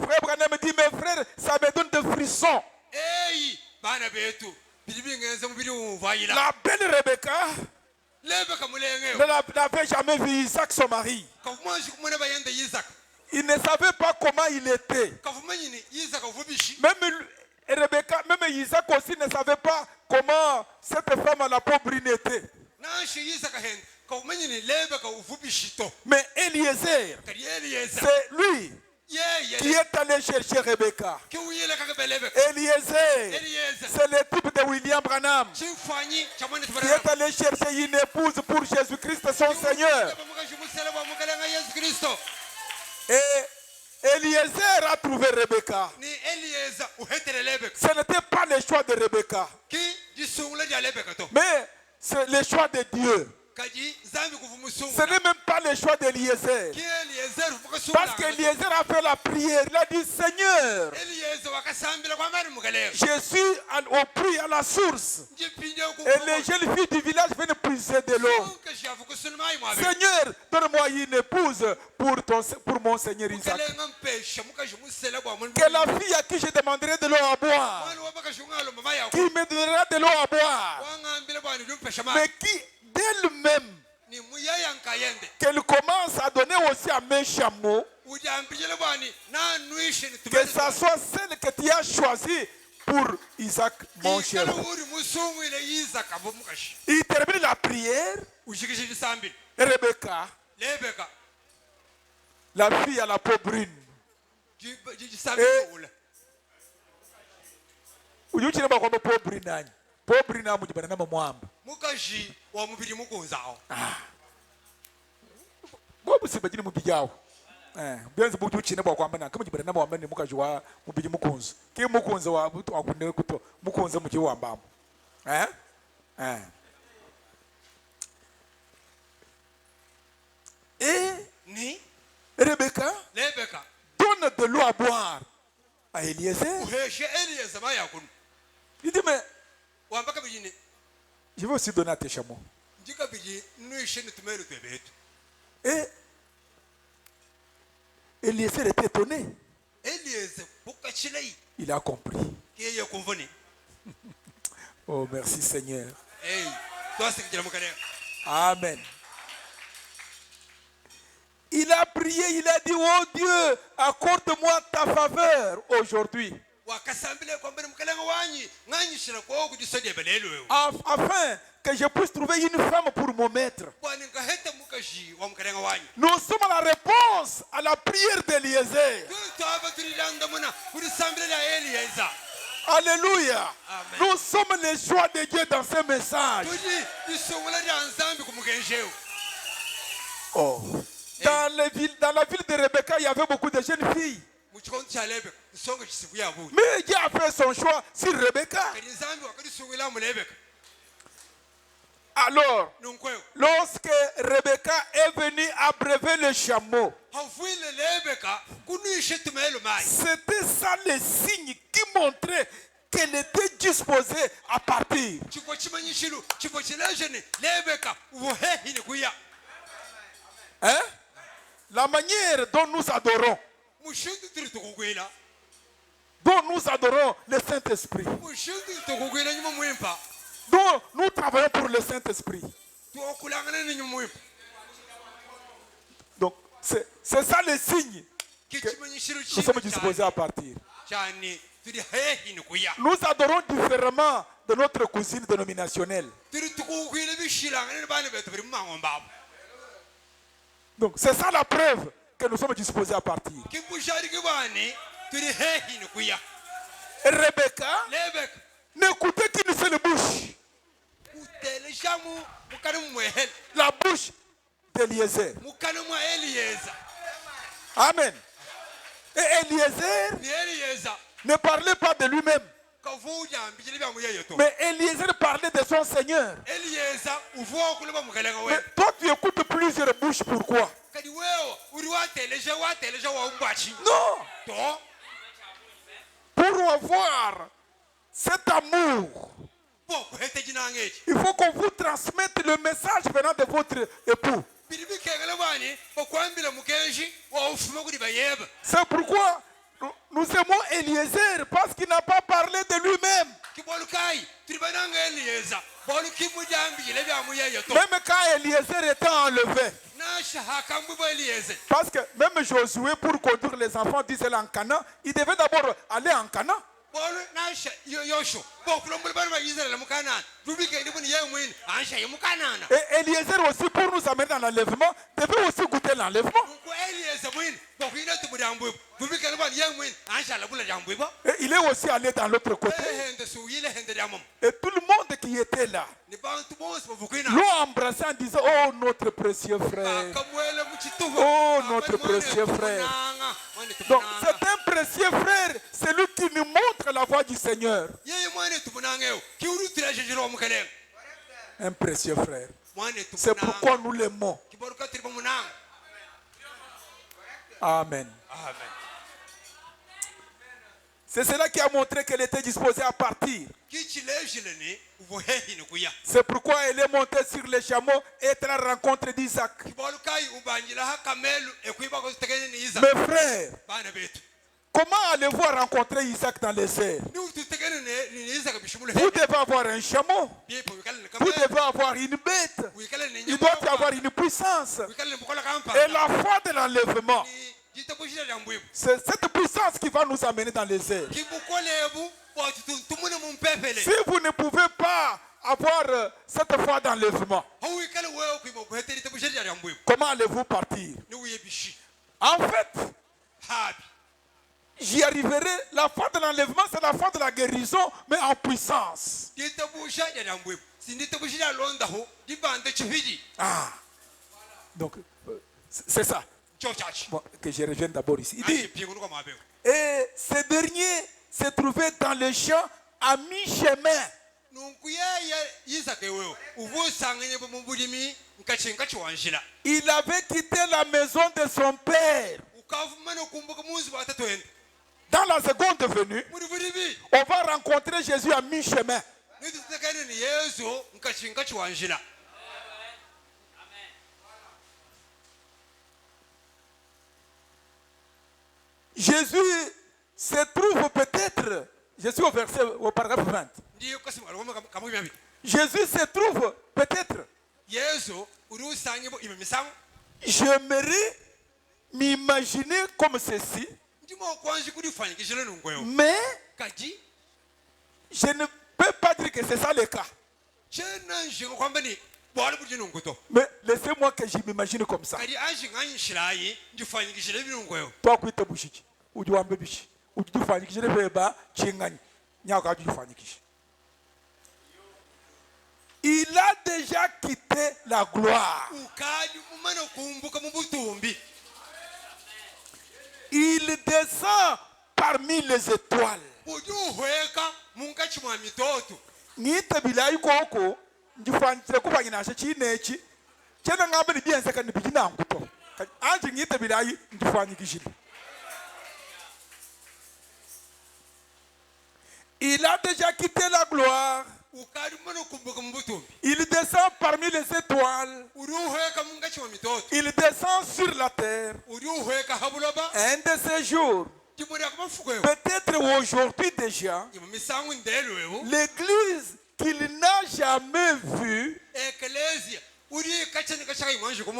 frère Branham dit, mes frères, ça me donne des frissons. La belle Rebecca n'avait jamais vu Isaac, son mari. Il ne savait pas comment il était. Même Rebecca, même Isaac aussi ne savait pas comment cette femme à la peau brune était. Mais Eliezer, c'est lui qui est allé chercher Rebecca. Eliezer, c'est le type de William Branham qui est allé chercher une épouse pour Jésus-Christ son Seigneur. Et Eliezer a trouvé Rebecca. Ce n'était pas le choix de Rebecca, mais c'est le choix de Dieu. Ce n'est même pas le choix d'Eliezer. Parce qu'Eliezer a fait la prière. Il a dit, Seigneur, je suis au puits, à la source. Et les jeunes filles du village viennent puiser de l'eau. Seigneur, donne-moi une épouse pour mon Seigneur Isaac. Que la fille à qui je demanderai de l'eau à boire, qui me donnera de l'eau à boire, mais qui d'elle-même, qu'elle commence à donner aussi à mes chameaux, que ça soit celle que tu as choisie pour Isaac, mon cher. Il termine la prière. Rebecca, la fille à la peau brune. mukazi wa mubiri mukunzawo bobusibagiri mubijawo byenze butuchine bwa kwamba nakama jibana nabo wambane mukazi wa mubiri mukunzo ke mukunzo wa butu akune kuto mukunzo mukiwambamo ni Rebecca donne de l'eau à boire à Eliezer. Il dit mais Je vais aussi donner à tes chameaux. njikabili nuishe nitumele twebetu Et Eliezer était étonné. elieze bukachilai Il a compris. kiye kumvuni Oh, merci Seigneur. hey twasikijira mukalera Amen. Il a prié, il a dit, oh Dieu, accorde-moi ta faveur aujourd'hui. wakasambile kwambere mukalenga wanyi nganyishira kwa kudisodya belelo Afin que je puisse trouver une femme pour mon maître. bwana ngaheta mukaji wa mukalenga wanyi Nous sommes à la réponse à la prière d'Eliezer. twaba tulilanda muna kudisambile la elieza Alléluia. Amen. Nous sommes les joies de Dieu dans ce message. tudi isungula lya nzambi kumugenjeu Oh. Dans la ville de Rebecca, il y avait beaucoup de jeunes filles. muchikondo cha lebeka isongo chisiku yabuya Mais Dieu a fait son choix sur Rebecca. kadi nzambi wakadisungula mu lebeka Alors, nunkweo lorsque Rebecca est venue abreuver le chameau, havuile lebeka kunuishe tumelo mai c'était ça le signe qui montrait qu'elle était disposée à partir. chifo chimanyishilu chifo chilejeni lebeka ubuhehini kuya Hein? La manière dont nous adorons, mushindu turi tukugwila le Saint-Esprit, mushindu tukugwila nyuma mwimpa dont nous travaillons pour le Saint-Esprit. tuokulangana ni nyuma mwimpa Donc, c'est ça le signe kichimanyishilu que nous sommes disposés à partir. chani turi hehini kuya Nous adorons différemment de notre cousine dénominationnelle. turi tukugwila bishilangana ni bana betu biri mumangombabu Donc, c'est ça la preuve que nous sommes disposés à partir. kimbushari kibani turi hehini kuya Et Rebecca lebeka n'écoutait qu'une seule bouche, uteleshamu mukana mumwehele la bouche d'Eliezer. mukana mwa elieza Amen. Et Eliezer ni elieza ne parlait pas de lui-même, kavuja mbijile bya muyeyo mais Eliezer parlait de son Seigneur. elieza uvuwa kuleba mukalenga we Mais toi, tu écoutes plusieurs bouches, pourquoi? kadi wewe uri wateleje wa ungwachi Non, to pour avoir cet amour, bo kuhete jinangeji il faut qu'on vous transmette le message venant de votre époux. biribi kegele bani bakwambila mukenji wa ufuma kudi bayeba C'est pourquoi nous aimons Eliezer, parce qu'il n'a pas parlé de lui-même. kibolu kai turi bananga elieza bolu kimujambile bya muyeyo to Même quand Eliezer était enlevé. nasha hakambu bo elieze Parce que même Josué, pour conduire les enfants d'Israël en Canaan, il devait d'abord aller en Canaan. bolu nasha yosho bo kulombul bana israel mukanana rubike ndi buni yemwini ansha yemukanana Et Eliezer aussi, pour nous amener dans l'enlèvement, devait aussi goûter l'enlèvement. ko elieze mwini bo kuina tumudambu rubike ndi bani yemwini ansha labula dambu bo Et il est aussi allé dans l'autre côté. hende suyile hende damam Et tout le monde qui était là ni bantu bose bavukwina l'ont embrassé en disant, oh notre précieux frère. akamwele muchituho Oh, notre précieux frère. Donc c'est un précieux frère, c'est lui qui nous montre la voie du Seigneur. yeye mwane tumunangeo kiurutira jejiro mukalenga Un précieux frère. mwane C'est tumunanga pourquoi nous l'aimons. kiboruka tiri bamunanga Amen. amen C'est cela qui a montré qu'elle était disposée à partir. kichilejile ni ubuhehini kuya C'est pourquoi elle est montée sur les chameaux et est à la rencontre d'Isaac. kiborukai ubanjila hakamelu ekwiba ko tegene ni iza Mes frères, bana betu comment allez-vous rencontrer Isaac dans les airs? ni ututegene ni iza kabishimule Vous devez avoir un chameau. bipo wikale ni Vous kamelu devez avoir une bête. wikale ni Il doit y avoir une puissance. wikale ni bukola kampa Et la foi de l'enlèvement, ni jitabushira jambuibu c'est cette puissance qui va nous amener dans les airs. kibukolebu watutumune mumpepele Si vous ne pouvez pas avoir cette foi d'enlèvement, hawikale wewe kwimo kuheteri tabushira jambuibu comment allez-vous partir? ni uyebishi En fait, habi j'y arriverai. La foi de l'enlèvement, c'est la foi de la guérison, mais en puissance. jitabushira jambuibu sinditabushira londaho dibande chifiji Ah, donc c'est ça. chochachi Bon, que je revienne d'abord ici. Il dit, pingu kwa mabeo et ce dernier se trouvait dans le champ à mi-chemin. nunkuyaya yisake wewe uvusanganye mubulimi nkachinga chiwanjila Il avait quitté la maison de son père. ukavumana kumbuka munzi watatwenda Dans la seconde venue, muri buribi on va rencontrer Jésus à mi-chemin. nituteka kene ni Yesu nkachinga chiwanjila. Jésus se trouve peut-être, je suis au paragraphe 20. Jésus se trouve peut-être. J'aimerais m'imaginer comme ceci, mais je ne peux pas dire que c'est ça le cas. Mais laissez-moi que je m'imagine comme ça. Toi, qui te bouges, ou tu as un bébé, ou tu fais que je ne vais pas, il a déjà quitté la gloire. Il descend parmi les étoiles. Nite bilai koko ndifanyise kubanyinasha chinechi chena ngambe libiense kandi bigina nguto anje ngite bilai ndifanyikishile. Il a déjà quitté la gloire. Il descend parmi les étoiles. Il descend sur la terre. Un de ces jours, peut-être aujourd'hui déjà, l'église qu'il n'a jamais vue,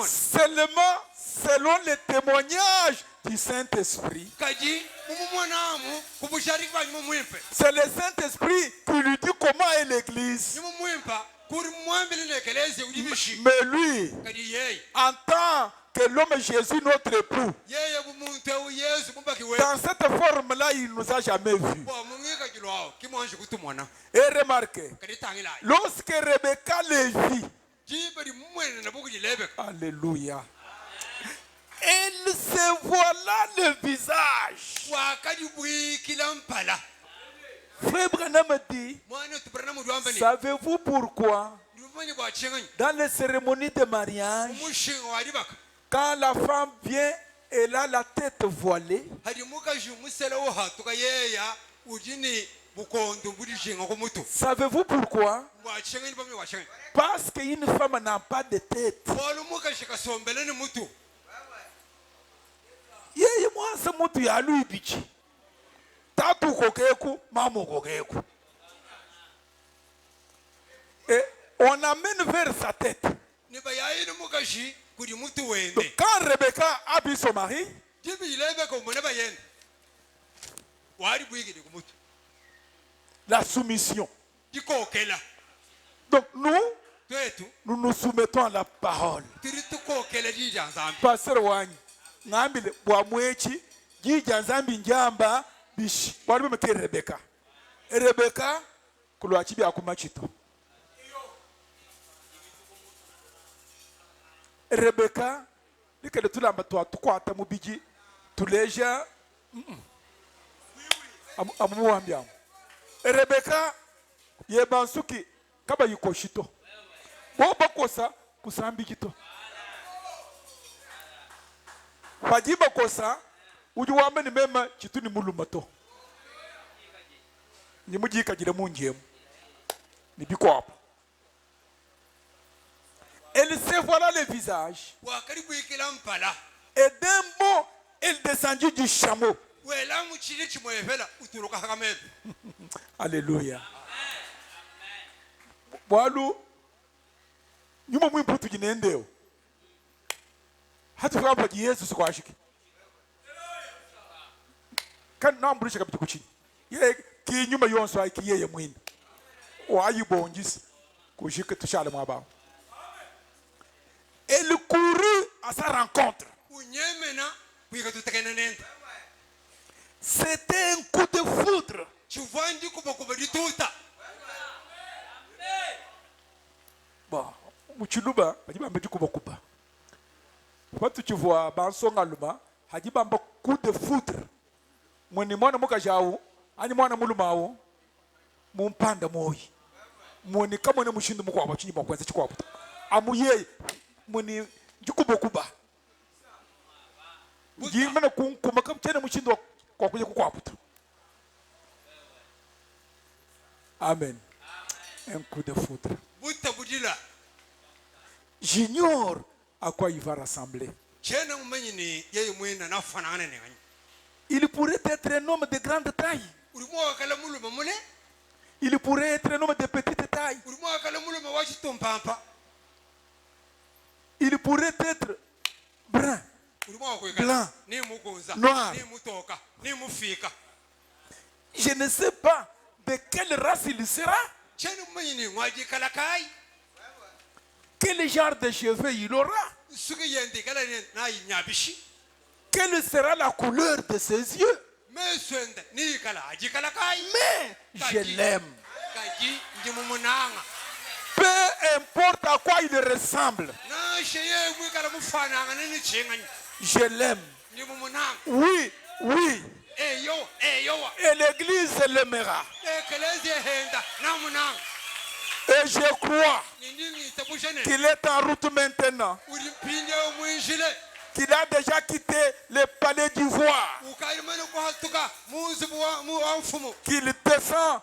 seulement selon les témoignages du Saint-Esprit. C'est le Saint-Esprit qui lui dit comment est l'église. Mais lui, en tant que l'homme Jésus, notre époux, dans cette forme-là, il ne nous a jamais vus. Et remarquez, lorsque Rebecca les vit, alléluia, elle se voila le visage. Frère Branham dit, savez-vous pourquoi dans les cérémonies de mariage, quand la femme vient, elle a la tête voilée? Savez-vous pourquoi? Parce qu'une femme n'a pas de tête. Yeye mwanza mutu ya luibichi tatu kokeku mamu kokeku, et on amène vers sa tête. Donc, quand Rebecca a vu son mari, la soumission. Donc nous nous soumettons à la parole. Pasteur Wany ngambile bwa mwechi jija nzambi njamba bishi wali bameke Rebecca. Rebecca kulwachi bya kumachito. Rebecca likele tulamba tukwata mu biji tuleja amuwambya. Rebecca yebansuki kaba yikoshito bo bakosa kusambi kito bajiba kosa uju wambe ni mema chitu ni mulumato ni mujika jire munjemu ni bikwapo. Elle se voilà le visage et d'un mot elle descendit du chameau. Alléluia. Walu nyuma mwimputu jinendeo hatu kwa Yesu sikwashiki kan nambulisha kabiti kuchini ye ki nyuma yonso ki yeye mwini wayibongisi kushika tushale mwaba. Elle courut à sa rencontre. C'était un coup de foudre. Bon, muchiluba bajiba mbeti kubakuba. Watu chivwa bansonga luma hajiba mba coup de foudre. Mwini mwana muka jawu, ani mwana mulumao mumpanda moyi. Mwini kama ne mushindu mukwa bachinyi bakwenza chikwabuta. Amuye mwini jukubokuba. Ngimena kunkuma kamchene mushindu kwa kuja kukwabuta. Amen. un coup de foudre. buta budila J'ignore à quoi il va rassembler. chena mumanyini yeyi mwina na fanana ne ngani Il pourrait être un homme de grande taille. urimo kala muluma mule Il pourrait être un homme de petite taille. urimo kala muluma wa chitompampa Il pourrait être brun, urimo ko blanc, ni mugonza noir. ni mutoka ni mufika Je ne sais pas de quelle race il sera, chena mumanyini ngwaji kala kai quel genre de cheveux il aura, suga yende kala ne na nyabishi quelle sera la couleur de ses yeux. me swenda ni kala aji kala kai Mais je l'aime. kaji ndimumunanga Peu importe à quoi il ressemble, na sheye mu kala mufananga ni chingani je l'aime. ndimumunanga Oui, oui. eyo Et l'Église l'aimera. ekeleze henda namunanga Et je crois nindingi tabushane qu'il est en route maintenant, uri pinde mwinjile qu'il a déjà quitté le palais d'ivoire, ukalimana kuhatuka muzi mu amfumo qu'il descend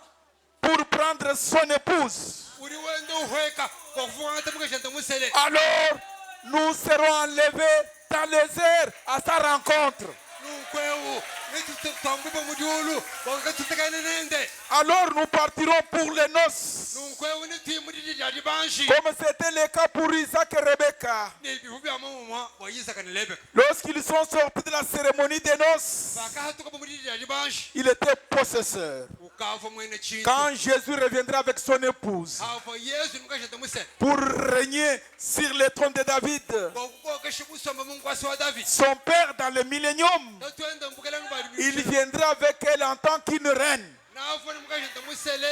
pour prendre son épouse. uri wendo uhweka kokufunga tamukashanta musele Alors, nous serons enlevés dans les airs à sa rencontre. nukwewu nitutambwipa mudiulu wakatutekane nende Alors, nous partirons pour les noces, nukwewu nitwimudidi jadi banshi comme c'était le cas pour Isaac et Rebecca. nebihu byamamumwa wayisaka nelebeka Lorsqu'ils sont sortis de la cérémonie des noces, vakahatuka pamudidi jadi banshi il était possesseur. ukafa mwene chintu Quand Jésus reviendra avec son épouse hafa yesu nimukashanta musele pour régner sur le trône de David, kokukokeshe busomba munkwasi wa david son père dans le millénium, tatwenda mbukelangu bali il viendra avec elle en tant qu'une reine. nafa nimukashanta musele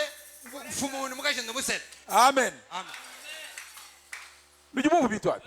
mfumu nimukashanta musele Amen. amen Nous disons victoire.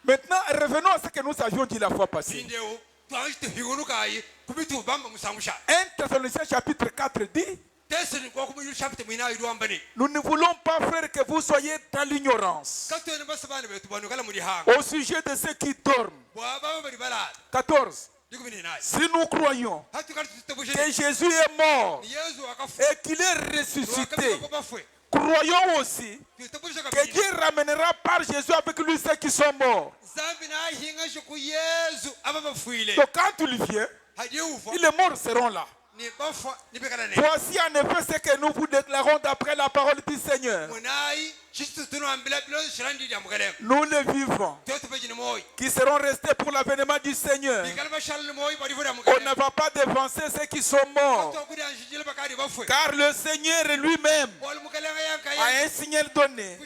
Maintenant, revenons à ce que nous avions dit la fois passée. pindewo twashitihigunukayi kubitubamba musamusha 1 Thessaloniciens chapitre 4 dit, tesini kwakumuyulu chapite mwina idwambani nous ne voulons pas, frères, que vous soyez dans l'ignorance katwene basabani betu banu kala muri hanga au sujet de ceux qui dorment. bwaba bali balala 14. dikubini nayi Si nous croyons hatukali que tutabushene Jésus est mort ni yesu akafu et qu'il est ressuscité, ko bafwe croyons aussi tutabusha que kabiri Dieu ramènera par Jésus avec lui ceux qui sont morts. zambi na hinga shiku yesu aba bafwile Donc quand il vient, hadi ufa les morts seront là. ni bafa ni bekala ne Voici en effet ce que nous vous déclarons d'après la parole du Seigneur. munayi chitu tunu ambila bilo shirandi ya mugale Nous les vivants toto pejini moy qui seront restés pour l'avènement du Seigneur. bikala bashal moy bari fuda On mugale ne va pas dévancer ceux qui sont morts. to kudi anjijile bakari bafwe Car le Seigneur lui-même bol mugale yanka a un signal donné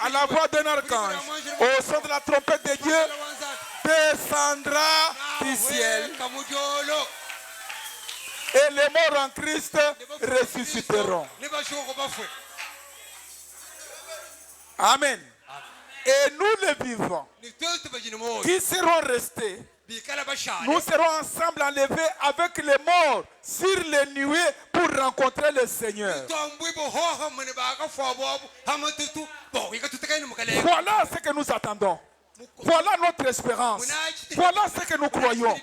à la voix d'un archange. Au son de la trompette de Dieu, descendra du ciel. kamujolo Et les morts en Christ ressusciteront. ne bashoko bafwe Amen. Et nous les vivants ni toto pejini moy qui serons restés, bikala bashal nous serons ensemble enlevés avec les morts sur les nuées pour rencontrer le Seigneur. tombwe bo ho mene baka fo bobu hamatutu bo ikatutekane mugale Voilà ce que nous attendons. Voilà notre espérance. Voilà ce que nous croyons.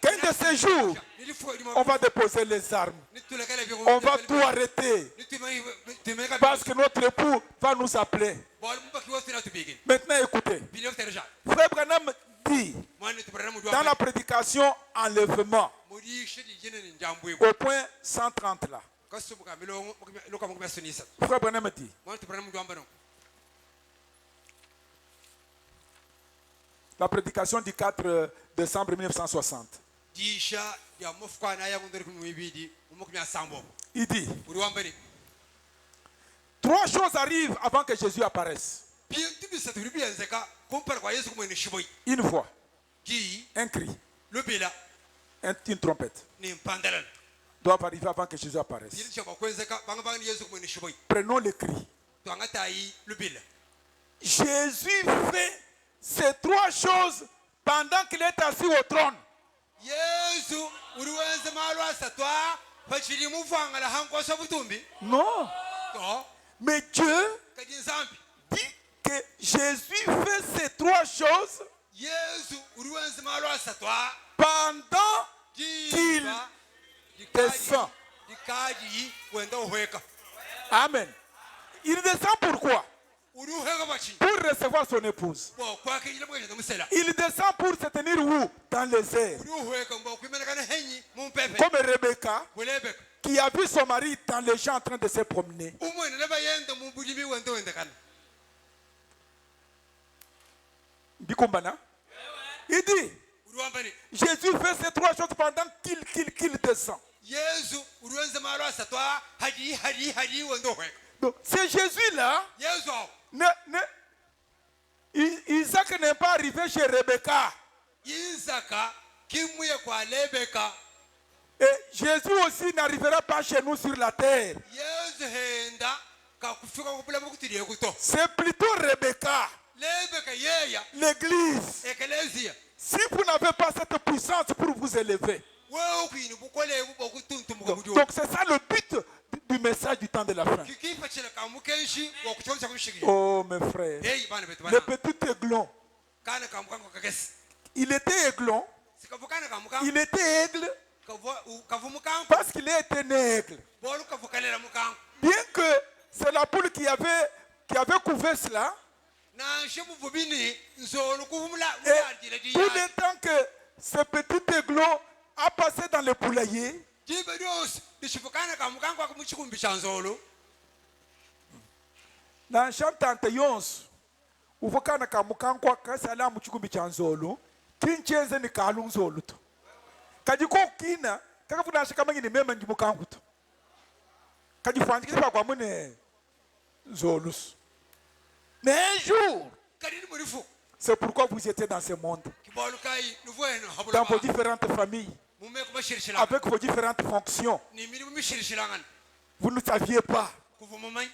Qu'un de ces jours, on va déposer les armes. On va tout arrêter. Parce que notre époux va nous appeler. Maintenant, écoutez. Frère Branham dit dans la prédication enlèvement, au point 130 là. Frère Branham dit, la prédication du 4 décembre 1960. Il dit, trois choses arrivent avant que Jésus apparaisse. Une voix, un cri, une trompette doivent arriver avant que Jésus apparaisse. Prenons le cri. Jésus fait ces trois choses pendant qu'il est assis au trône. Non. Mais Dieu dit que Jésus fait ces trois choses pendant qu'il descend. Amen. il descend pourquoi? uri uheka bachi Pour recevoir son épouse. bo kwake ile mwe musela Il descend pour se tenir où? Dans les airs. uri uheka mbo kwimena kana henyi mumpepe Comme Rebecca, kulebeka qui a vu son mari dans les champs en train de se promener. umwe ne bayenda mumbulimi wende kana Bikumbana. Il dit, uri wambani Jésus fait ces trois choses pendant qu'il descend. yesu uri wenza malo asatwa haji wende uheka Donc, c'est Jésus-là. yesu Isaac n'est pas arrivé chez Rebecca. Isaka kimwe kwa lebeka Et Jésus aussi n'arrivera pas chez nous sur la terre. yesu henda kakufika kubula mukutiriye kuto C'est plutôt Rebecca, lebeka yeya l'église. ekelezia Si vous n'avez pas cette puissance pour vous élever. wewe kwini bukolebu bokutuntumuka Donc mudio c'est ça le but du message du temps de la fin. kikifa chile kamukenshi wokuchonza kushikira Oh mes frères, hey bana betu le bana petit aiglon, kana kamukango kakesi il était aiglon, sikavukana kamukango il était aigle kavumukango parce qu'il était né aigle. bolu kavukalela mukango Bien que c'est la poule qui avait couvert cela, nanshe muvubini nzolu kuvumula et mujadile tout le temps que ce petit aiglon a passé dans le poulailler, jibe ryosi lishivukana kamukango akamuchikumbi cha nzolu dans Jean 31, uvukana kamukankwa kasala muchikumbi cha nzolu, kincheze ni kalu nzolu tu. Kajiko kina, kakafuna shikama ngini mema njimukangu tu. Kajifanjikisa kwa mune nzolus. Mais un jour, kadini murifu c'est pourquoi vous étiez dans ce monde, kibolu kai nuvueno dans habula vos différentes familles, mume kubashirishila avec vos différentes fonctions. ni mirimu mishirishilangana Vous ne saviez pas. kuvumumai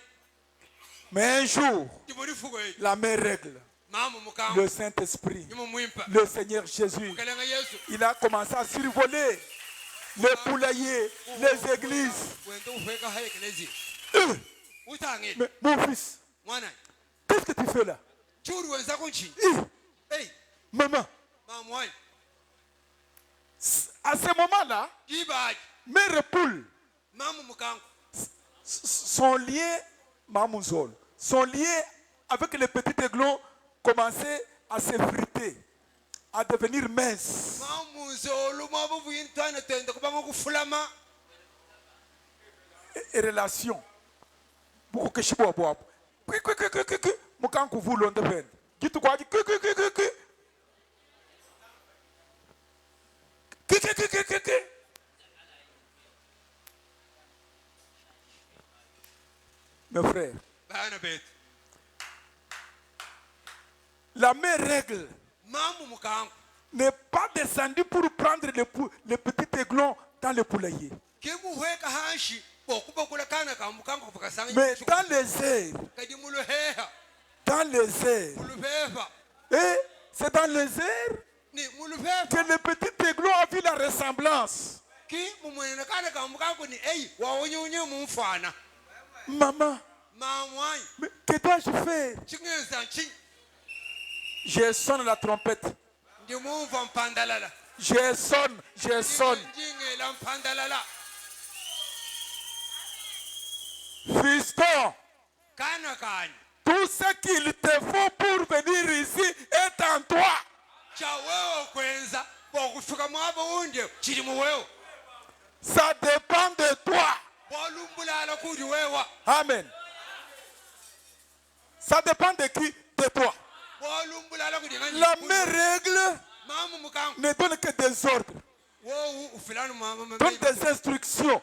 Mais un jour, jimurifu gwe la même règle, mama mukango le Saint-Esprit, yimu mwimpa le Seigneur Jésus, kalenga yesu il a commencé à survoler les poulaillers, les églises. wende uhweka haye kelezi Euh, utangi Mais mon fils, mwana qu'est-ce que tu fais là? churu wenza kunchi hey Maman, mamwai à ce moment-là, jibaji mes poules mama mukango sont liées, Mamouzol, sont liées avec les petits aiglons, commençaient à s'effriter, à devenir minces. mamuzolu mabuvuyintwana tende kubanga kufulama Et relation. Beaucoup que je bois. Mukanku vous l'on devine. Gitu kwa di. Mes frères, bana betu la même règle mamu mukango n'est pas descendue pour prendre les petits aiglons dans le poulailler. kikuhweka hanshi bokuba kula kana ka mukango kufukasanga Mais dans les airs, kadi muluheha dans les airs. muluphefa Et c'est dans les airs ni que muluphefa le petit aiglon a vu la ressemblance. ki mumwene kana ka mukango ni ei wawunyunye mumfana Maman, mamwai mais que dois-je faire? chingenza nchi Je sonne la trompette. ndi mumva mpandalala Je sonne. njingela mpandalala Fiston, kana kani tout ce qu'il te faut pour venir ici est en toi. cha wewe kwenza bokufika mwabo unde chili muwewe Ça dépend de toi. bolumbulala kudi wewa Amen. Ça dépend de qui? De toi. bolumbulala kudi ngani La même règle mama mukango ne donne que des ordres, wo ufilani mama donne des instructions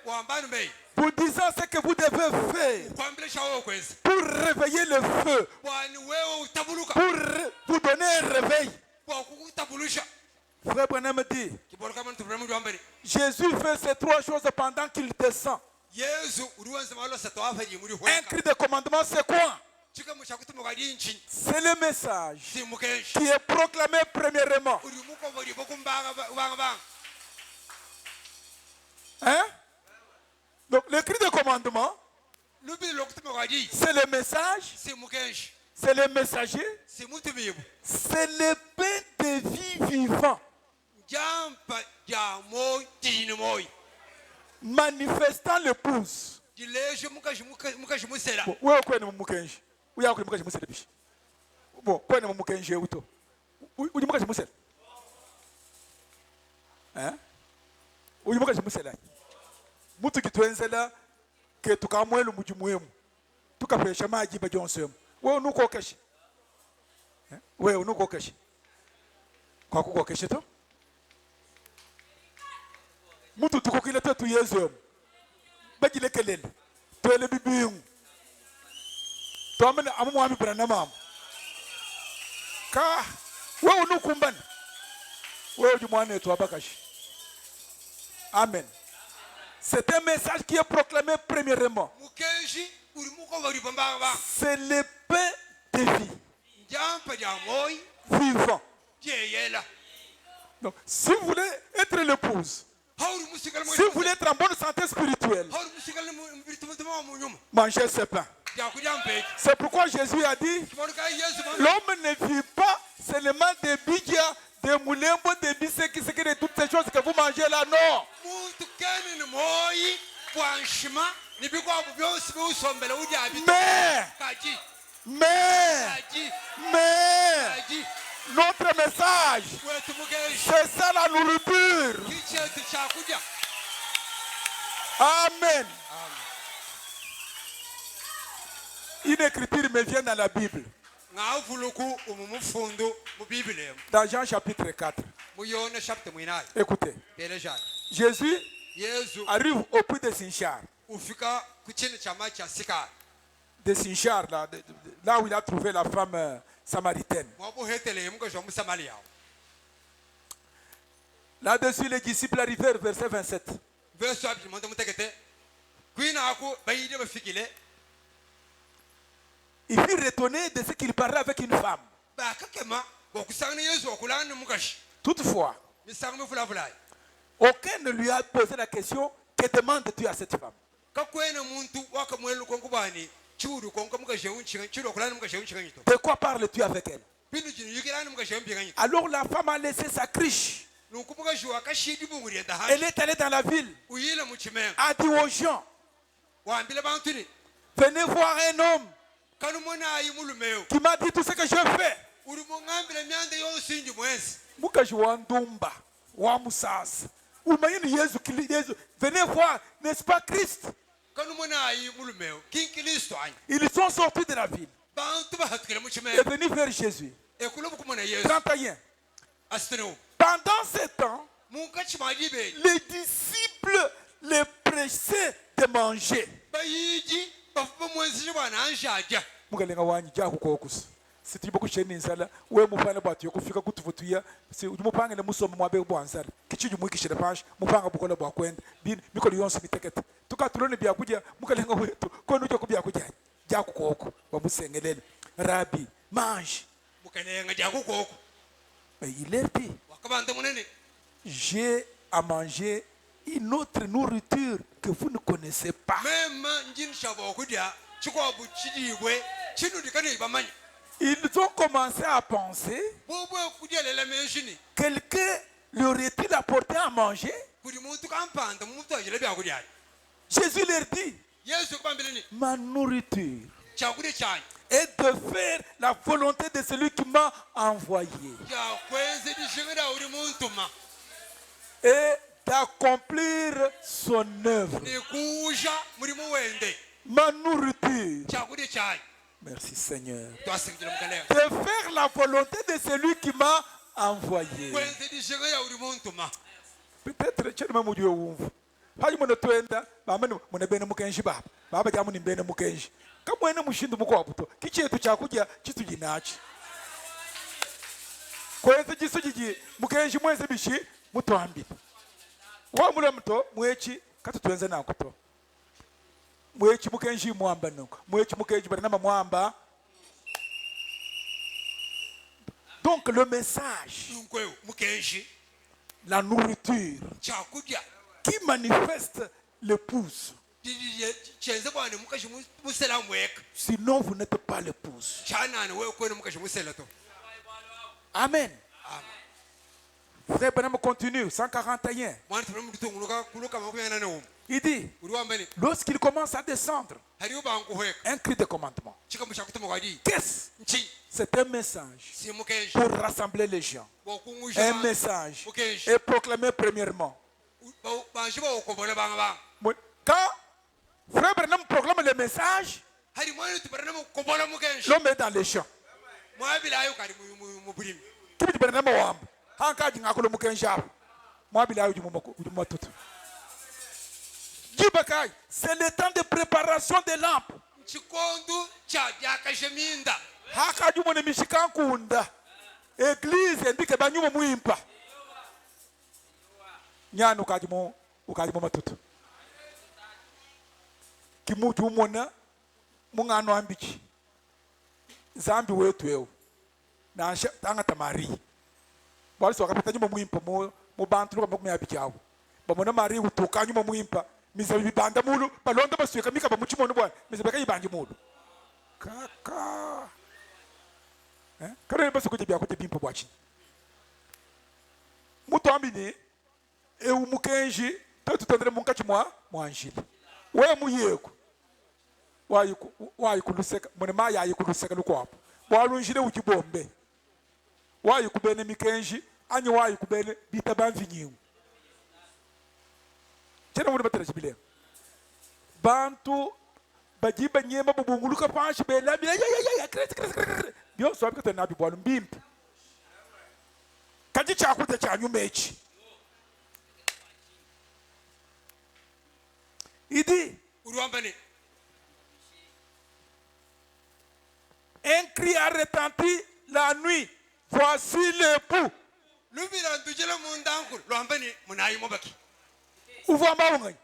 wambani mbei pour disant ce que vous devez faire kwambile cha wewe kwenza pour réveiller le feu, bwani wewe utabuluka pour vous donner un réveil. bokukutabulusha Frère Branham dit, kibolo kama ntubremu jwambere Jésus fait ces trois choses pendant qu'il descend. yesu uruwenza malo satwafa muri Un hweka cri de commandement, c'est quoi? chika mushakutumuka linchi C'est le message simukenshi qui est proclamé premièrement. uri mukovoli bokumbanga banga Hein? Donc le cri de commandement, lubili lokutumuka li c'est le message, simukenshi c'est le messager, simutumibu c'est le pain de vie vivant, jampa jamo tini moy manifestant l'épouse. gilejo mukaji musela Bon, wewe kwene mumukenji. Uya kwene mukaji musela bishi. Bon, kwene mumukenji uto. Uji mukaji musela. Uji mukaji musela. Mutu kitwenzela ke tukamwelu mujumuemu. Tukapesha maji ba Jonsem. Wewe nuko keshi. Wewe nuko keshi. Kwa kuko keshi to? Mutu tukokile tetu Yesu. Bagile kelele. Twele bibingu. Twamene amumwami brana mama. Ka wewe nukumbana. Wewe jumwane tu abakashi. Amen. C'est un message qui est proclamé premièrement. C'est le pain de vie. Vivant. Donc, si vous voulez être l'épouse, si vous voulez être en bonne santé spirituelle, mangez ce pain. C'est pourquoi Jésus a dit, l'homme ne vit pas seulement des bidja, des moulembo, des bisekis, de toutes ces choses que vous mangez là, non. Mais, notre message, c'est ça la nourriture. Amen. Une écriture me vient dans la Bible. Dans Jean chapitre 4. Écoutez. Jésus arrive au puits de Sinchar. De Sinchar, là où il a trouvé la femme samaritaine. Là-dessus, les disciples arrivèrent, verset 27. Il fut étonné de ce qu'il parlait avec une femme. Toutefois, aucun ne lui a posé la question, que demandes-tu à cette femme? De quoi parles-tu avec elle? Alors la femme a laissé sa cruche. Elle est allée dans la ville. A dit aux gens, venez voir un homme qui m'a dit tout ce que je fais. Venez voir, n'est-ce pas Christ? Ils sont sortis de la ville et venus vers Jésus. 31. Pendant ce temps, les disciples les pressaient de manger. Si tu beaucoup chez Ninsala, où est mon père battu, qu'on fait que tu veux, c'est où mon père et le mousson m'a bé boansal, qui tue du mouki chez la page, mon père a beaucoup de bois, bin, Micolion se ticket. Tout cas, tout le monde est bien coudia, Moukalingo, qu'on nous a bien coudia, Jaco, Wabusengelen, Rabbi, mange. Mais il est dit, j'ai à manger une autre nourriture que vous ne connaissez pas. Ils ont commencé à penser, quelqu'un leur est-il apporté à manger? Jésus leur dit, ma nourriture est de faire la volonté de celui qui m'a envoyé et d'accomplir son œuvre. Ma nourriture, merci Seigneur, de faire la volonté de celui qui m'a envoyé. Peut-être que tu m'as dit, Haji mwana twenda bamene mwana bene mukenji baba jamu ni bene mukenji kamwene mushindu mukwabuto kichetu chakujya chitujinachi kwenze jisujiji mukenji mwenze bishi mutwambita wa mula mto mwechi katutwenza nakuto mwechi mukenji mwamba nuko mwechi mukenji bari nama mwamba. Donc le message, la nourriture qui manifeste l'épouse. Sinon vous n'êtes pas l'épouse. Amen. Frère Benham continue, 141. Il dit, uliwambani lorsqu'il commence à descendre, hariyo banguhweka un cri de commandement. chikamu chakutuma kwadi Qu'est-ce? nchi C'est un message simukenji pour rassembler les gens. bokungusha Un message mukenji est proclamé premièrement. banji bawokobola banga banga Quand Frère Branham proclame le message, hari mwana tubarana mukobola mukenji l'homme est dans les champs. mwabilayo kali mu bulimi Qui dit Branham wamba? Hanka jingakolo mukenjabo. Moi bilayo jumatutu. Jibakai, c'est le temps de préparation des lampes. chikondu cha byakasheminda Haka jumo ne mishikankunda. Église ndike banyumo muimpa. Nyano ukajimo matutu. Kimutu umona mungano ambichi. Zambi wetu eo. Na tanga tamari. Bali so akapita nyumo muimpa mu bantu nuko makumya abichawo. Bamona mari utuka nyumo muimpa. Miza bibanda mulu balonda basweka mika bamuchimo no bwana. Miza baka ibanje mulu. Kaka. Kare baso kuje bya kote bimpa bwachi. Mutu ambini e umukenji to tutandre munkachi mwa anjili. We muyeko. Wayi kuluseka mune ma yayi kuluseka lukwapo. Bwalunjire ukibombe. Wayi kubene mikenji anyi wayi kubene bitabanvi nyimu. Chena muri batera chibile. Bantu bajiba nyemba bubunguluka panshi bela ya kret. Bio so abikata nabi bwalu mbimpi. Kaji chakuta chanyu mechi. Idi uliwambani un cri a retenti la nuit. Voici l'époux. lubira ndujela mundangu lwambani munayi mobaki Uva maunga.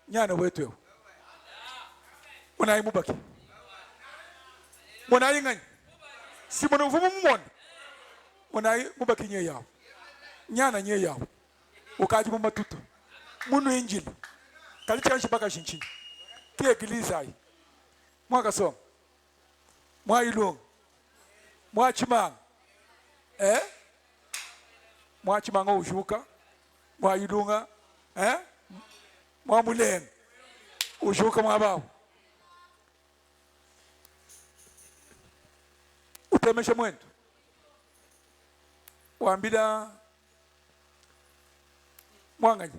Nyana wetu yo. Munayi mubaki. Munayi ngani. Si mwana uvumu mwona. Munayi mubaki nye yao. Nyana nye yao. Ukaji mumatutu. Munu injili. Kalicha nshibaka shinchini. Kie giliza hai. Mwaka song. Mwa ilung. Mwa chimang. Mwa chimanga ushuka. Mwa ilunga. Mwa muleng. Ushuka mwa bao. Utemeshe mwendo. Wambila mwanganyi.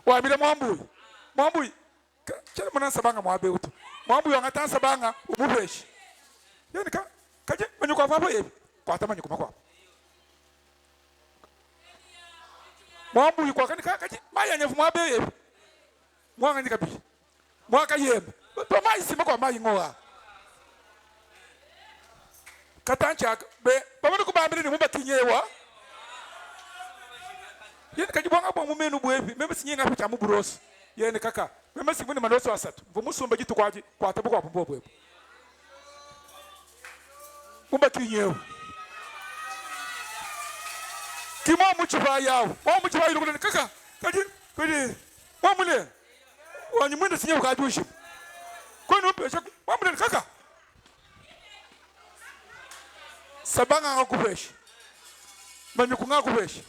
Wambila mwambui. Mwambui. Chele mwana sabanga mwabe utu. Mwambui wangata sabanga umubeshi. Yani kaje manyuko afapo yebi. Kwa tama nyuko makwa. Mwambui kwa kaje maya nyefu mwabe yebi. Mwanganyi kabishi. Mwaka yembe. To mai sima kwa mai ngoa. Katancha be bamana kubambira ni mumba kinyewa. Yeni kajibwanga bwa mumenu bwevi meme sinyenga kwa chamu burosi yeni kaka meme singuni maloso asatu mvumusumba gitu kwaji kwa tabu kwa pumbo bwevu mumba kinyewa kimo muchiva yao wa muchiva yiro kule kaka kaji kule wa mule wa nyumwenda sinyewa kajushi kwa nupe wa mule kaka sabanga ngakupeshi manyuku ngakupeshi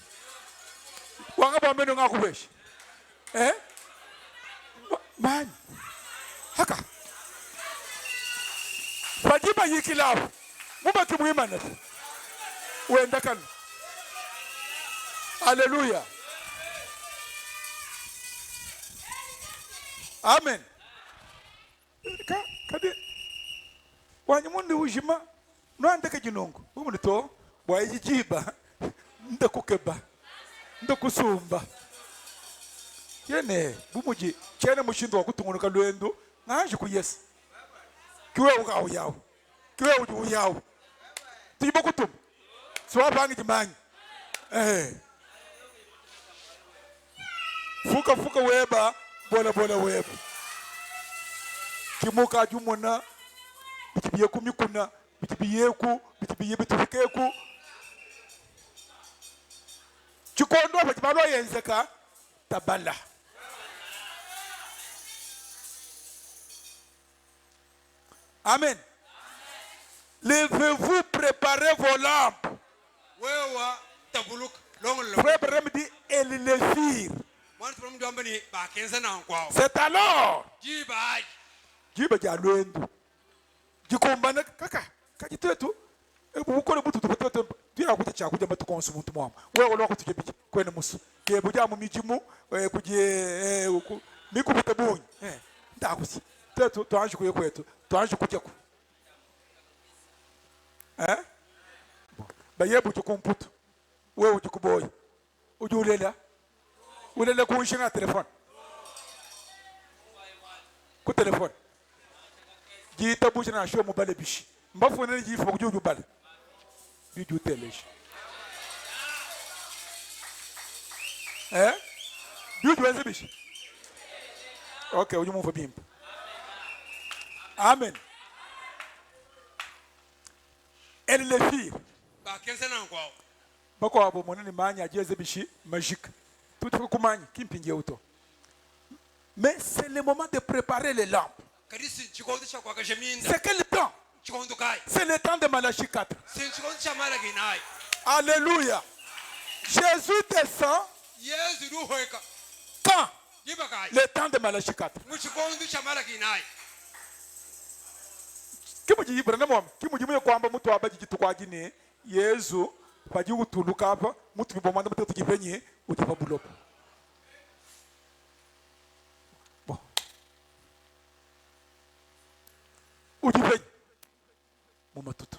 wanga bambeno ngakupeshi man haka fajiba yikilafu mubaki muimana wenda kan haleluya amen kadi wanyimunde ujima no andaka jinongo bumundi to bwayijiba ndakukeba ndakusumba yene bumuji chene mushindo wakutungunuka lwendo ngaje ku Yesu kiwe ukawo yawo kiwe uju yawo tibo kutum swabangi jimanyi fuka weba bola weba kimuka jumona bitibiye kumikuna bitibiyeku bitibiye bitufikeku chikondo batibalo yenzeka tabala amen. Levez-vous, préparez vos lampes. wewa tabuluk Frère Branham dit et les firent. C'est alors. Jiba. Jiba jalwendo. Jikombana kaka. Kajitetu. Ukole butu tupotetu. Tira kutacha kuja matu konsu muntu mwa. Wewe oloko tujebije kwene musu. Ke buja mu mijimu kuje miku butabunyi. Ndakusi. Tetu twanju kuye kwetu. Twanju kujya ku. Bayebu tukumputu. Wewe ujukuboy. Ujulela. Ulela kunshinga telefone. Ku telefone. Jita bushi na show mobile bishi. Mbafu nene jifu kujuju bale. Juju telesh. Juju wenze bishi. Okay, ujumu fa bimpa. Amen. Elle les filles. Bako abo monene manya jeze bishi magique. Tout est kumanya kimpinge auto. Mais c'est le moment de préparer les lampes. C'est quel temps? C'est le temps de Malachie 4. Alléluia. Jésus descend. Quand? Le temps de Malachie 4. Kimuji Ibrahim, kimuji mwe kwamba mtu abaji kitu kwa gine Yesu paji utuluka hapa mtu bibomanda mtu tukipenye utipabulopo. Bon. Utipenye mumatutu.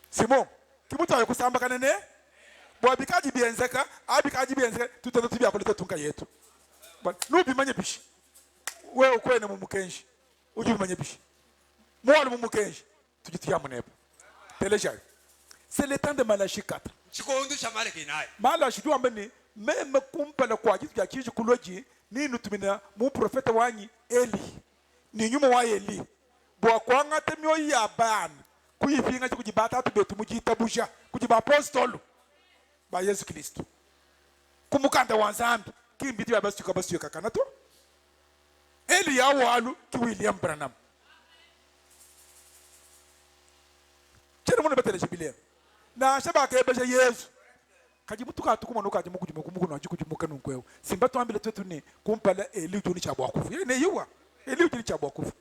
Simon, kimutu ayo kusamba kanene? Bo bikaji bienzeka, abikaji bienzeka tutatu tibya koleta tunka yetu. But no bimanye bishi. Wewe kwene mumukenji. Uji bimanye bishi. Moi, mon moukenji, tu dis à mon époque. C'est le temps de Malachie 4. Malachie doit amener, même kumpa la kwa jitu ya kiji kuloji, ni nutumina mu profeta wanyi Eli. Ni nyuma wa Eli. Bwa kwanga temyo ya ban. Kuyifinga kujibata tubetu mujita busha, kujiba apostolo. Ba Yesu Kristo. Kumukanda wanzambi, kimbiti ya basu kabasu kakanato. Eli ya walu ki William Branham. Chene mwana betele shibilia. Na shaba kebeje Yesu. Kaji mutuka tukuma nuka aje muku jumuku na jiku jumuka nukweo. Simba tuambile twetu ni kumpala Eli juni cha bwakufu. Ye ne yiwa. Eli juni cha bwakufu.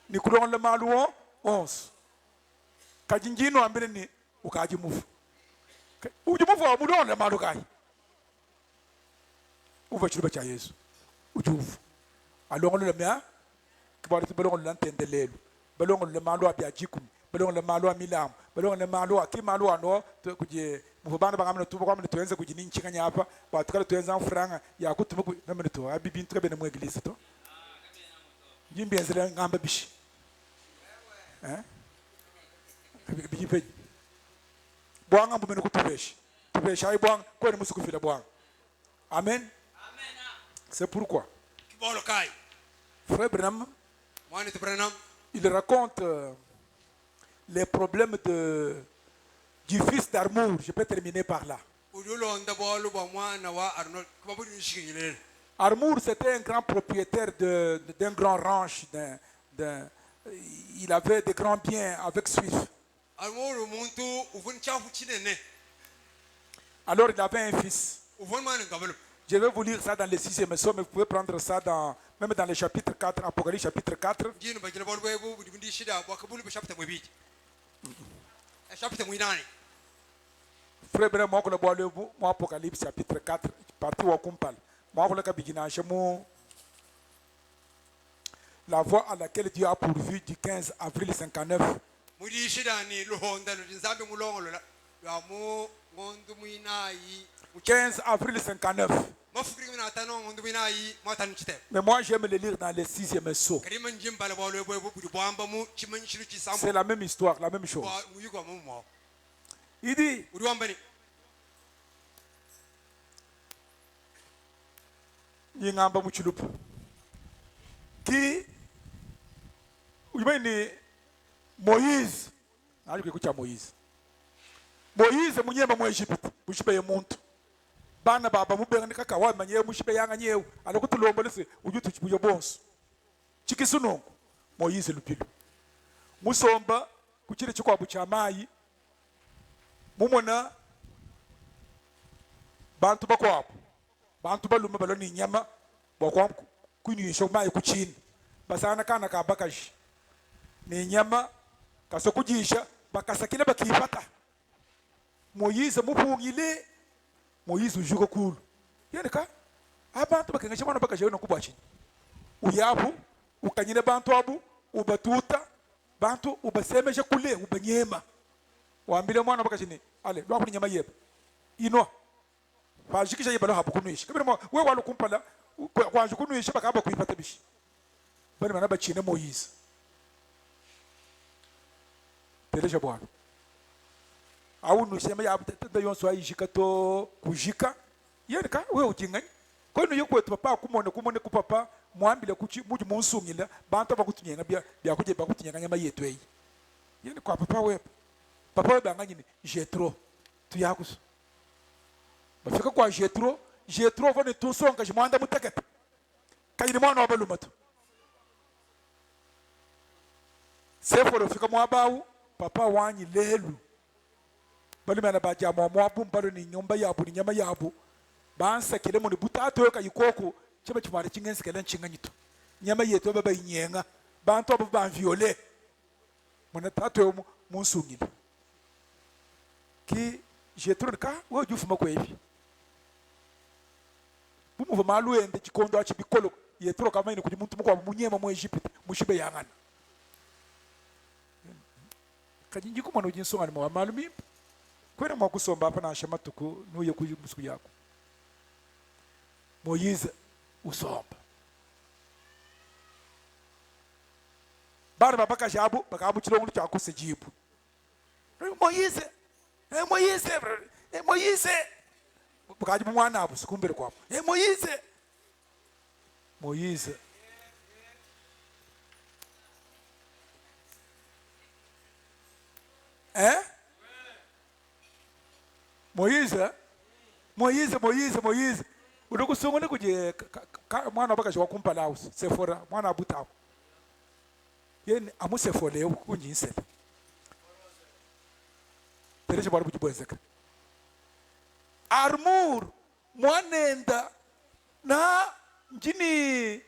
Ni kulonga le maluo 11. Kaji njino ambile ni ukaji mufu. Uji mufu wa mulonga le malu kai. Uva chiruba cha Yesu. Ujufu. Alonga le mea. Kibari tibelonga le lantendelelu. Belonga le malu abia jikumi. Belonga le malu amilam. Belonga le malu akimalu ano kuje mubana bangamna tuba kwa mtuenze kujini nchikanya hapa batukale tuenza mfranga ya kutuma na mtu abibi ntuka bene mu eglise to jimbi enzele ngamba bishi bibi bwanga mbumene kutubeshi tubeshi ay bwanga ko ne musuku fila bwanga amen c'est pourquoi frère Branham il raconte les problèmes du fils d'Armour. Je peux terminer par là. Armour, c'était un grand propriétaire d'un grand ranch. Il avait de grands biens avec Suisse. Alors il avait un fils. Je vais vous lire ça dans le 6e psaume, mais vous pouvez prendre ça même dans le chapitre 4, Apocalypse chapitre 4. Frère Branham moi ko boile mo Apocalypse chapitre 4 partie wa kumpal moi ko la kabigina chemo la voie à laquelle Dieu a pourvu du 15 avril 59. 15 avril 59. Mais moi j'aime le lire dans le 6e psaume. C'est la même histoire, la même chose. Il dit Yingamba muchulupu ki uyimeni Moïse ali kucha Moïse munyema mu Egypt bushibe yemuntu bana baba mubengani kaka wa manye mushibe yanga nyewu alokutulombolese ujutu chibuyo bonso chikisunungu Moïse lupilu musomba kuchire chikwa buchamayi mumona bantu bakwabo bantu baluma baloni nyama bakwa kunyisho mai kuchini basana kana ka bakashi ni nyama kasokujisha bakasakile bakipata Moyize mupungile Moyize ujuko kulu yani ka abantu bakengasha bana bakasha no kubachi uyabu ukanyine bantu abu ubatuta bantu ubasemeje kule ubanyema waambile mwana bakashini ale lwa nyama yeba ino bajikisha yeba hapo kunuisha kabira we walu kumpala kwanje kunuisha bakaba kuipata bishi bali mana bachine Moyize teleja bwana au nusema ya da yonso ayishika to kujika yani ka we ujingani ko no yokwetu papa kumone ku papa mwambile kuchi muji munsungila bantu bakutunyenga bya kuje bakutunyenga nyama yetu eyi yani kwa papa we banganyini jetro tuyakuso bafika kwa jetro vone tusonga jimwanda mutekete kayini mwana wabalumatu seforo fika mwabawu papa wanyi lelu bali mana baja mwabu mbalo ni nyumba yabu ni nyama yabu bansa kile mu butato ka yikoko cheba chimare chingensi kele chinganyito nyama yetu baba inyenga bantu abo banviole mona tato munsungile ki jetron ka wo jufuma ko ebi bumu malu ende chikondo achi bikolo yetro kama ine kudi muntu mukwa munyema mu Egypt mushibe yangana kajinji kumano jinsonga ni malumi kwena mwakusomba hapa na shamatuku nuye kuji musuku yako Moyize usomba bana babaka jabu bakabu chilongo cha kusejibu Moyize Moyize bakaji mwana abo sikumbere kwapo Moyize Moyize udokusongole kuje mwana bakaje wakumpala house sefora mwana abutawo yeni amusefole kunjinsela tereje bari bujibwezeka armur mwanenda na njini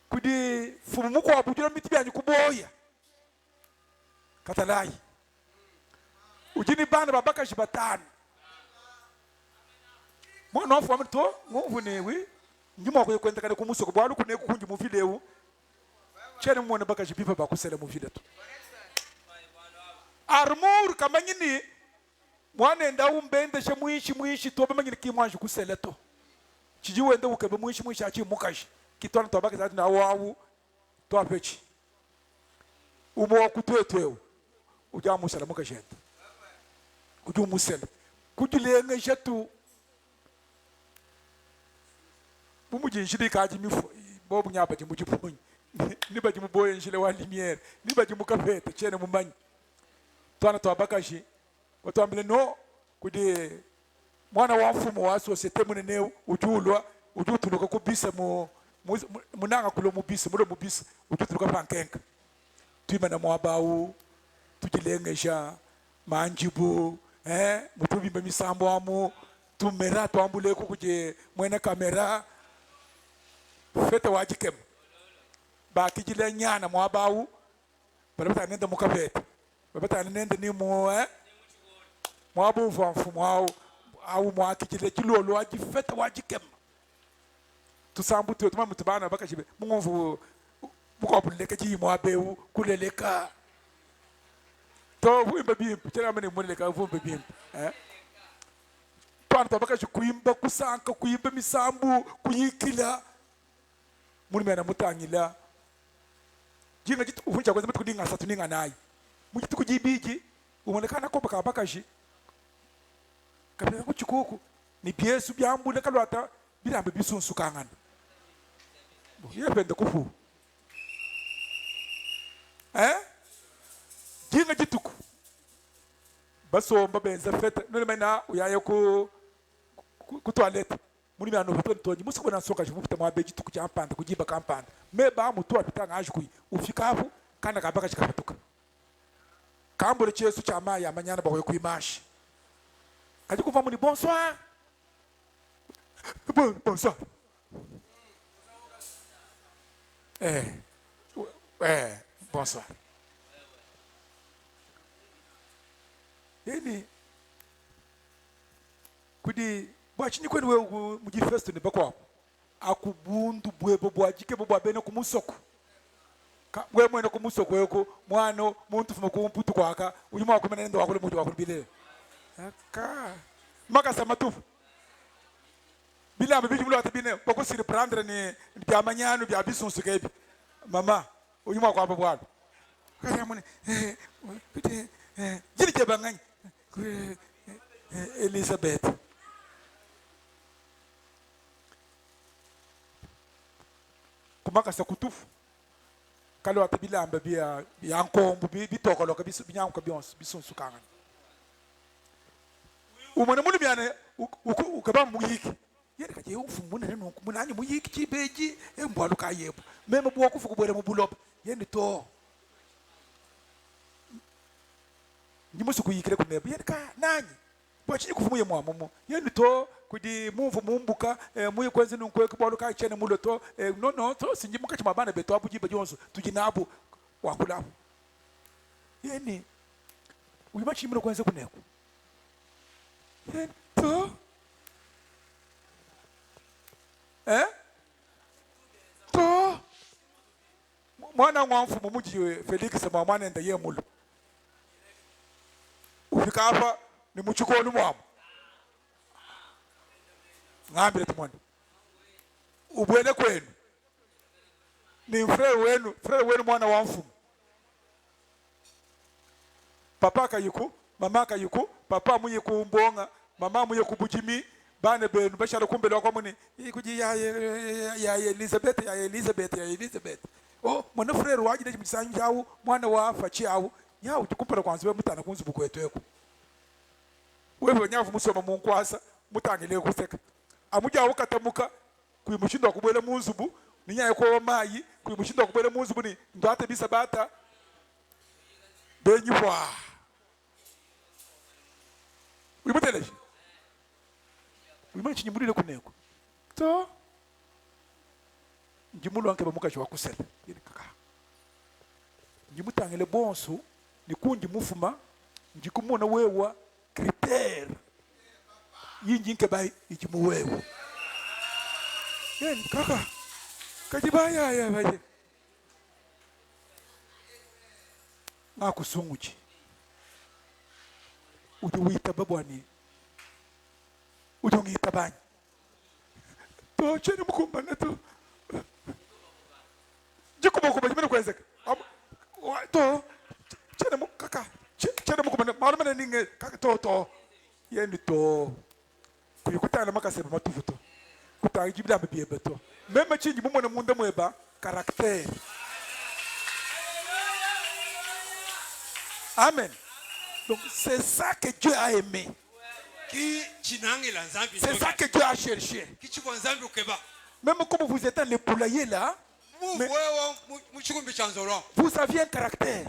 kudi fumuko abujira miti byanyu kuboya katalai ujini bana babaka jibatana mwana wafu amito nguvu newe njuma ko kwenda kale kumusoko bwalu kune kunji mu video chene mwana baka jipipa bakusela mu video to armur kamanyini mwana enda umbende she muishi to bamanyini kimwanju kusela to chiji wende ukebe muishi achi mukashi kitwana to baka zati na wawu to apechi umo kutwetwewe uja musala mukashenda kuju musela kujulenga jetu bumuji nshidi kaji mifo bobu nyapa jimujipunyi niba jimuboye nshile wa limiere niba jimukapete chene mumanyi twana twabakashi watwambile no kudi mwana wa mfumo wa societe munene ujulwa ujutuluka kubisa munanga kulo mubisa mulo mubisa ujutuluka pankenka tuima na mwabawu tujilengesha manjibu mutubimba misambo amu tumera twambule kuje mwene kamera fete wajikem bakijile nyana mwabawu barabata nenda mukabete barabata nenda ni mwabu mfumo au mwakijile kilolo waji fete wajikem tusambu tu tuma mutubana bakajibe mungu bukobuleka ji mwabewu kuleleka to vumba bimpi tena mane muleka vumba bimpi twanta bakaje kuimba kusanka kuimba misambu kuyikila muri mena mutangila jinga jitu ufunja kwanza mtu kudinga satu ninga nayi mujitu kujibiji umonekana ko bakaje kabla kuchikuku ni biesu byambule kalwata birambe bisunsu kangana yepende kufu jinga jituku basomba benza fete none mena uyaye ku toilette muri mena no tontonyi musikona soka jimufite mwa beji tuku cyampanda kujiba kampanda meba mutu apitanga ajikuyi ufikafu kana kabaka chikapatuka kambure chesu chama ya manyana bakoye kuimashi kaji kuva muri bonsoir Bonsoir. Bonsoir. Yani kudi bwachini kwenu wewe mujifesto ne bakwa akubundu bwebo bwajike bo bwabene kumusoko we mwene kumusoko yoko mwana muntu fuma kumputu kwaka unyuma wakumena ndo wakule muntu wakulibile aka makasa matufu bila mabiji mulo atabine bako siri prendre ni byamanyano bya bisunsu kebi mama unyuma kwa bwana kaya mune pite jiri je bangani Elizabeth kumaka sa kutufu kalo atabilamba bia yankombo bitokoloka binyanko byonse bisunsu kanga umone mulu byane ukaba muyiki yere kaje ufumuna neno kumunanye muyiki chibeji embwalu kayebo meme bwo kufu kubwere mu buloba yende to ndimusu kuyikire kunebe yere ka nanyi bwachi kufumuye mwamumo yende to kudi mumvu mumbuka muye kwenze nunkwe kubwalu ka chene mulo to no to sinjimuka chimabana beto abujibe jonso tujinabo wakulabo yeni uyibachi mulo kwenze kuneko to to mwana ngwamfu mumuji Felix mwana enda yemulo ufika hapa ni muchukoni mwamu ngambire tumwana ubwene kwenu ni frere wenu mwana wa mfumu papa kayuku mama kayuku papa muye kumbonga mama muye kubujimi bane benu bashara kumbele kwa muni ikuji ya Elizabeth oh mwana frere wajide chimisanyu yawo mwana wa fachi yawo yawo tukumpara kwanza mutana kunzubu kwetweko wewe nyavu musoma munkwasa mutangile kuseka amuja wakatamuka kuimushindo kubwele munzubu ninyaye ko mayi kuimushindo kubwele munzubu ni ndate bisabata benywa uyimuteleje uyimanchi nyimulile kuneko to njimulu anke bamuka chwa kusela yini kaka njimutangile bonso nikunji mufuma njikumona wewa critère yinji nke bai ijimuwewa yeni kaka kajibaya ya baje ngakusunguji ujuwita babwani ujungita bani to chene mukumba nato jikubo kubajimene kwezeka to chene mukaka chene mukumba malumene ninge kaka to yendi to kuyikutana makaseba matufuto kutangijibila mbiyebeto même chinji mumone munde mweba caractère amen donc c'est ça que Dieu a aimé c'est ça que Dieu a cherché même comme vous êtes le poulailler là vous aviez un caractère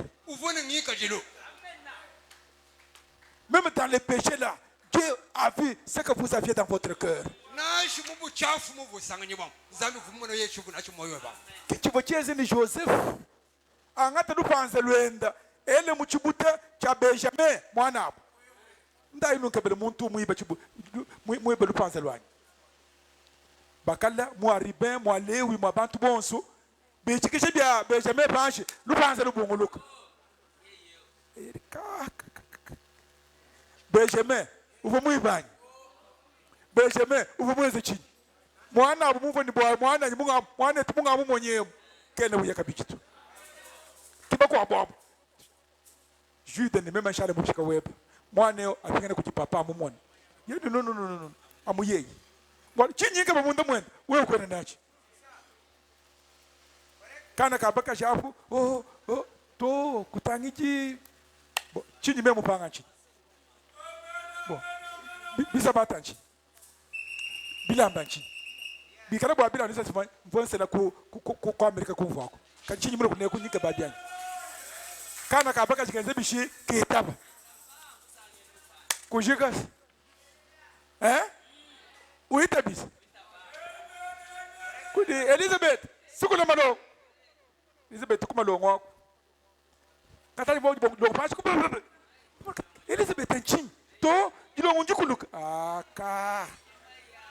même dans les péchés là Dieu a vu ce que vous aviez dans votre cœur. Kichivocheze ni Joseph angata lupanze lwenda ele muchibuta cha Benjamin mwana hapo ndai nunkebele muntu muiba chibu muiba lupanze lwani bakala muaribin mualewi mwabantu bonso bichikishe bya Benjamin panshi lupanze lubunguluka Benjamin uvo muibanyi Benjamin uvo mweze chini mwana abumuvo ni bwa mwana ni mwana tumunga mumonyemo kene uya kabikitu kiba kwa babo Jude ni mema shale mushika weba mwana yo afingane kujipapa mumoni yedu no amuyeyi mwana chinyinga bamunda mwenda wewe kwena nachi kana kabaka shafu to kutangiji chinyi memu panga chini bo bisa batanchi bilambanchi bikara bwa bila nisa sima mvonse la ku Amerika kumvako kanchinyi mulo kuneko nyika babyani kana kabaka chikenze bishi kitaba kujika uita bisa Kudi Elizabeth, sukula malo. Elizabeth kuma longo. Katali bo lo pas ku. Elizabeth enchin. To dilo ngunji kuluk. Aka.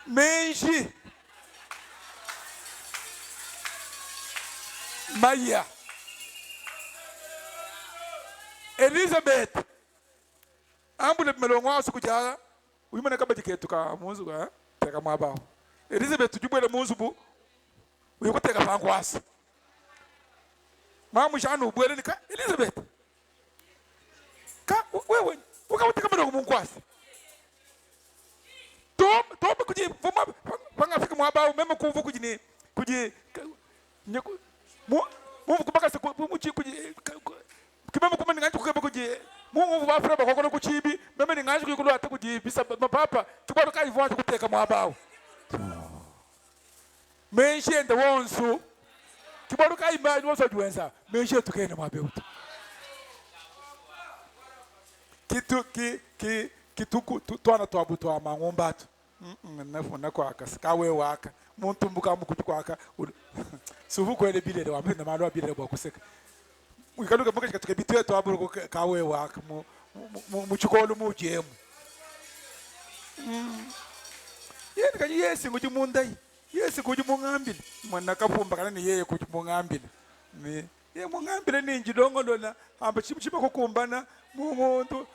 Menji. Maya. Elizabeth. Ambule melongo asukuja. Uyimana kabadike tuka munzu ga teka mwaba. Elizabeth tujubwele munzu bu. Uyikoteka pangwasa. Mamu shanu ubwele nika Elizabeth. Ka wewe ukawateka melongo munkwasa. Tom kuji vuma panga fika mwaba meme kuvu kuji nyeku mu kubaka se muchi kuji kibema kuma ningaje kukeba kuji mu bafura bakokona kuchibi meme ningaje kuyikulo ate kuji bisa papa tubaro kai vwatu kuteka mwaba. Menshi ende wonsu kibaro kai mali wonso juenza menshi tukene mwabeuta kitu twana twabuto amangombatu nafuna kwaka sikawe waka muntu mbuka mukuti kwaka suvu kwele bilele wa mena malo bilele bwa kuseka mwikaluka muka katuke bitwe twaburu kawe waka mu chikolo mu jemu yeni kanyi yesi nguji mundai yesi kuji mungambile mwana kapumba kana ni yeye kuji mungambile ni ye mungambile ninji dongolona amba chiba kukumbana muntu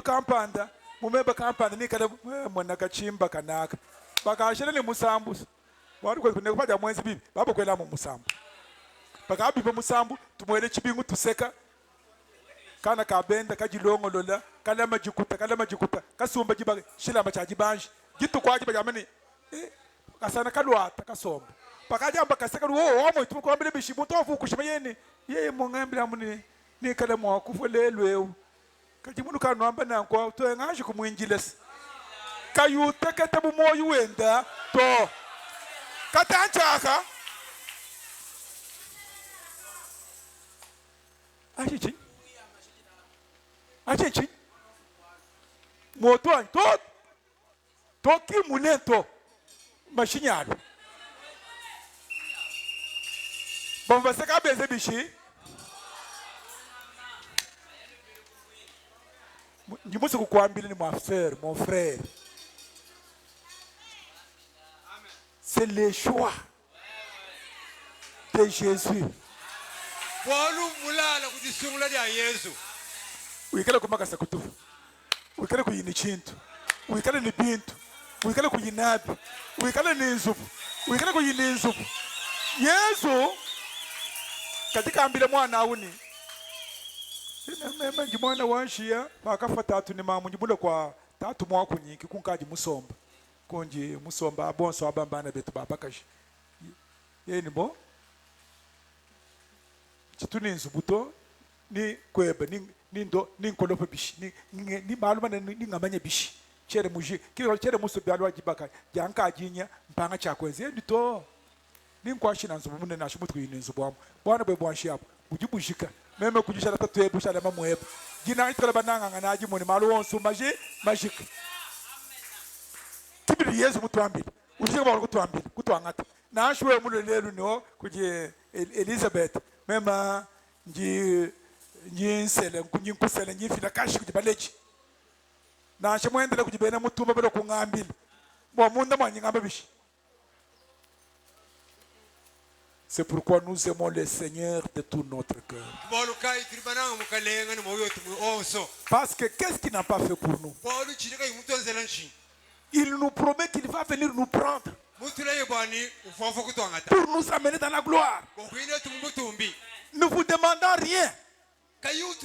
kampanda mumeba kampanda nikala mwana kachimba kanaka bakashela ni musambu wari kwe kupaja mwenzi bibi baba kwela mu musambu bakabiba musambu tumwele chibingu tuseka kana kabenda kajilongo lola kala majikuta kasumba jiba shila machaji banji gitu kwaji bajamani kasana kalwata kasomba bakajamba kaseka wo mo tukwambile bishimu tofu kushima yeye mungambila muni ni kala mo kufolelwe kajimundu kanwamba nanko to ngaje kumwinjilesa kayuta katabu moyo wenda to katanchaka achichi moto to kimunento mashinyalo bomba seka beze bishi ndimusi kukwambile ni mon frère. C'est le choix de Jésus. Wikale kumakasa kutufu. Wikale kuyini chintu. Wikale ni bintu. Wikale kuyinabi. Wikale ni nzubu. Wikale kuyini nzubu. Yesu katika ambile mwana awuni. Mema njimwana wanshia pakafa tatu ni mamu njibule kwa tatu mwaku nyiki kunkaji musomba. Konji musomba abonso abambana betu babakashi yeni bo chituni nzubuto ni kweba ni ndo ni nkolopo bishi ni maluma ni ngamanye bishi chere muji kiro chere muso byalwa jibaka janka ajinya mpanga chakwenze ndi to ni nkwashi na nzubu munene ashumutu kuyini nzubu amu bwana bwe bwanshi apo ujibujika meme kujishala tatu ebusha la mamweba jina itala bananga nganaji moni malu wonsu majika kibiri Yesu mutwambile ujike ba kutwambile kutwangata nashwe mulelelu no kuje Elizabeth mema nsele nkusele nyifila kashi kujibaleji nashe mwendele kujibena mutumba belo kungambile bo munda mwanyingamba bishi. C'est pourquoi nous aimons le Seigneur de tout notre cœur. Parce que qu'est-ce qu'il n'a pas fait pour nous? Il nous promet qu'il va venir nous prendre pour nous amener dans la gloire. Ne vous demandons rien. Non.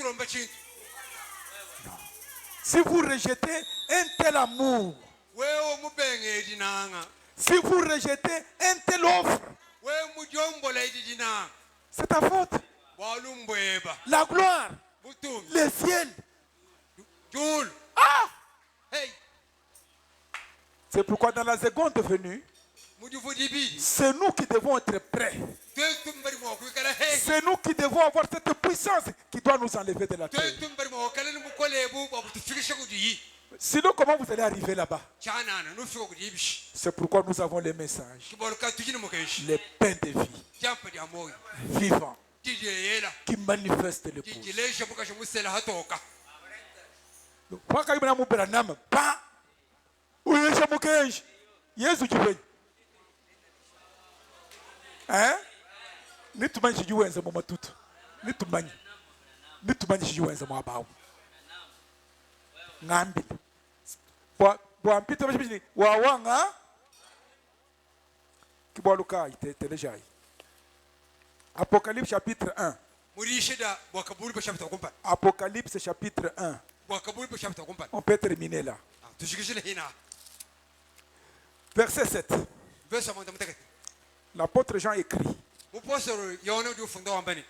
Si vous rejetez un tel amour, si vous rejetez un tel offre, c'est ta faute. La gloire, le ciel. Ah! C'est pourquoi dans la seconde venue, c'est nous qui devons être prêts. C'est nous qui devons avoir cette puissance qui doit nous enlever de la terre. Sinon, comment vous allez arriver là-bas? chanana nufika kuri ibishi C'est pourquoi nous avons les messages, kiboluka tujini mukeshi les pains de vie, jampa lya moyo vivants, tijeyela qui manifestent l'épouse. tijilesha mukashe musela hatoka Paka ibina mubera nama pa uyesha mukenshi Yesu jiwenye nitumanye shijuwenza mu matutu nitumanye shijuwenza mu abawo ngambile bwampita bashibini wawanga kibwaluka itetelejai Apocalypse chapitre 1. murishida bwakabuli bashapita kumpa Apocalypse chapitre 1. bwakabuli bashapita kumpa On peut terminer là. tushikishile hina Verset 7. verse monda mutakati L'apôtre Jean écrit: mupostolo yona du funda wambani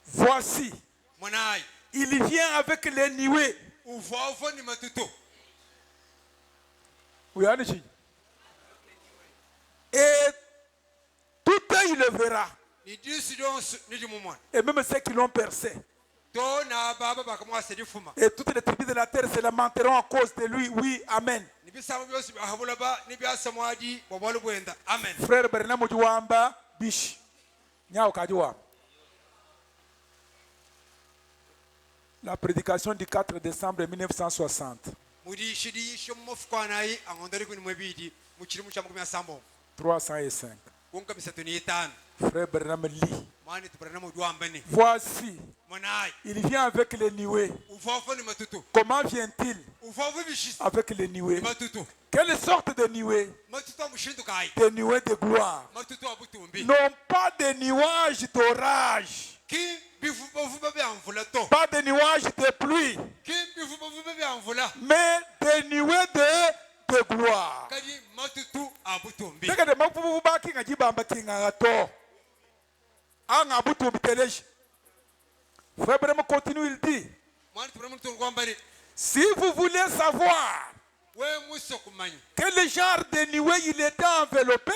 Voici, mwanai il vient avec les nuées. uvavo ni matuto Et tout œil le verra. ni disi donsu ni dimumwana Et même ceux qui l'ont percé. to na baba bakamwase difuma Et toutes les tribus de la terre se lamenteront à cause de lui. Oui, Amen. nibisamo byose bihabula ba nibyasamwadi bobolo bwenda amen Frère Bernard Mojuwamba, Bish. Nyao Kajuwamba. La prédication du 4 décembre 1960. murishidi shomofukwanai angondari kuni mwebidi mukirimu kya 305 305. kunka misatu ni 5 Frère Bernard Lee. mani tuparana mu duambani Voici, mwanai il vient avec les nuées. uvavo ni matuto Comment vient-il uvavo bishisi avec les nuées? matuto Quelle sorte de nuées? matuto amushindu kai Des nuées de gloire. matuto abutumbi Non pas des nuages d'orage. ki bivuba byamvula to Pas des nuages de pluie. ki bivuba byamvula Mais des nuées de gloire. kadi matuto abutumbi Dès que les gens baki nga jibamba kinga to. Anga butu biteleji. Frère Bernard continue, il dit: mani tuparana mu tungwambani si vous voulez savoir we muso kumanyi quel genre de nuée il était enveloppé,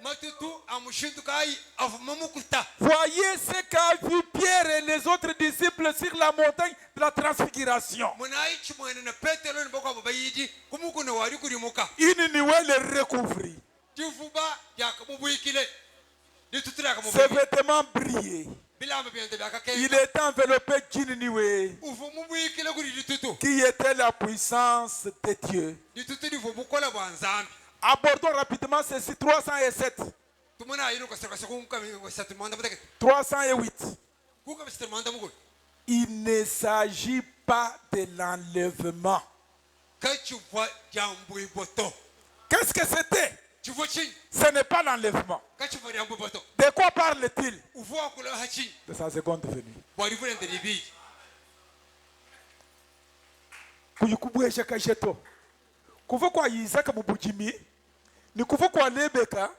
matuto amushindu kai avuma mukuta voyez ce qu'a vu Pierre et les autres disciples sur la montagne de la transfiguration. munai chimwene na petero ni bako bayidi kumukuna wari kurimuka Une nuée le recouvrit. divuba yakamubwikile ditutira Ses akamubwikile vêtements brillaient. bilamba byende Il byakakenda était enveloppé d'une nuée uvumubwikile kuri ditutu qui était la puissance de Dieu. ditutu divu bukola bwa nzambi Abordons rapidement ceci. 307. tumana ayino kasakasa kunka satumanda mutake 308. kunka satumanda mukul Il ne s'agit pas de l'enlèvement. kachuvwa jambwe boto Qu'est-ce que c'était? chivo chin Ce n'est pas l'enlèvement. kachuvwa jambwe boto De quoi parle-t-il? uvwa kula hachin De sa seconde venue. bwari vulende libi Kuyikubwesha kasheto. Kuva kwa Isaka mubujimi. Ni kuva kwa Lebeka.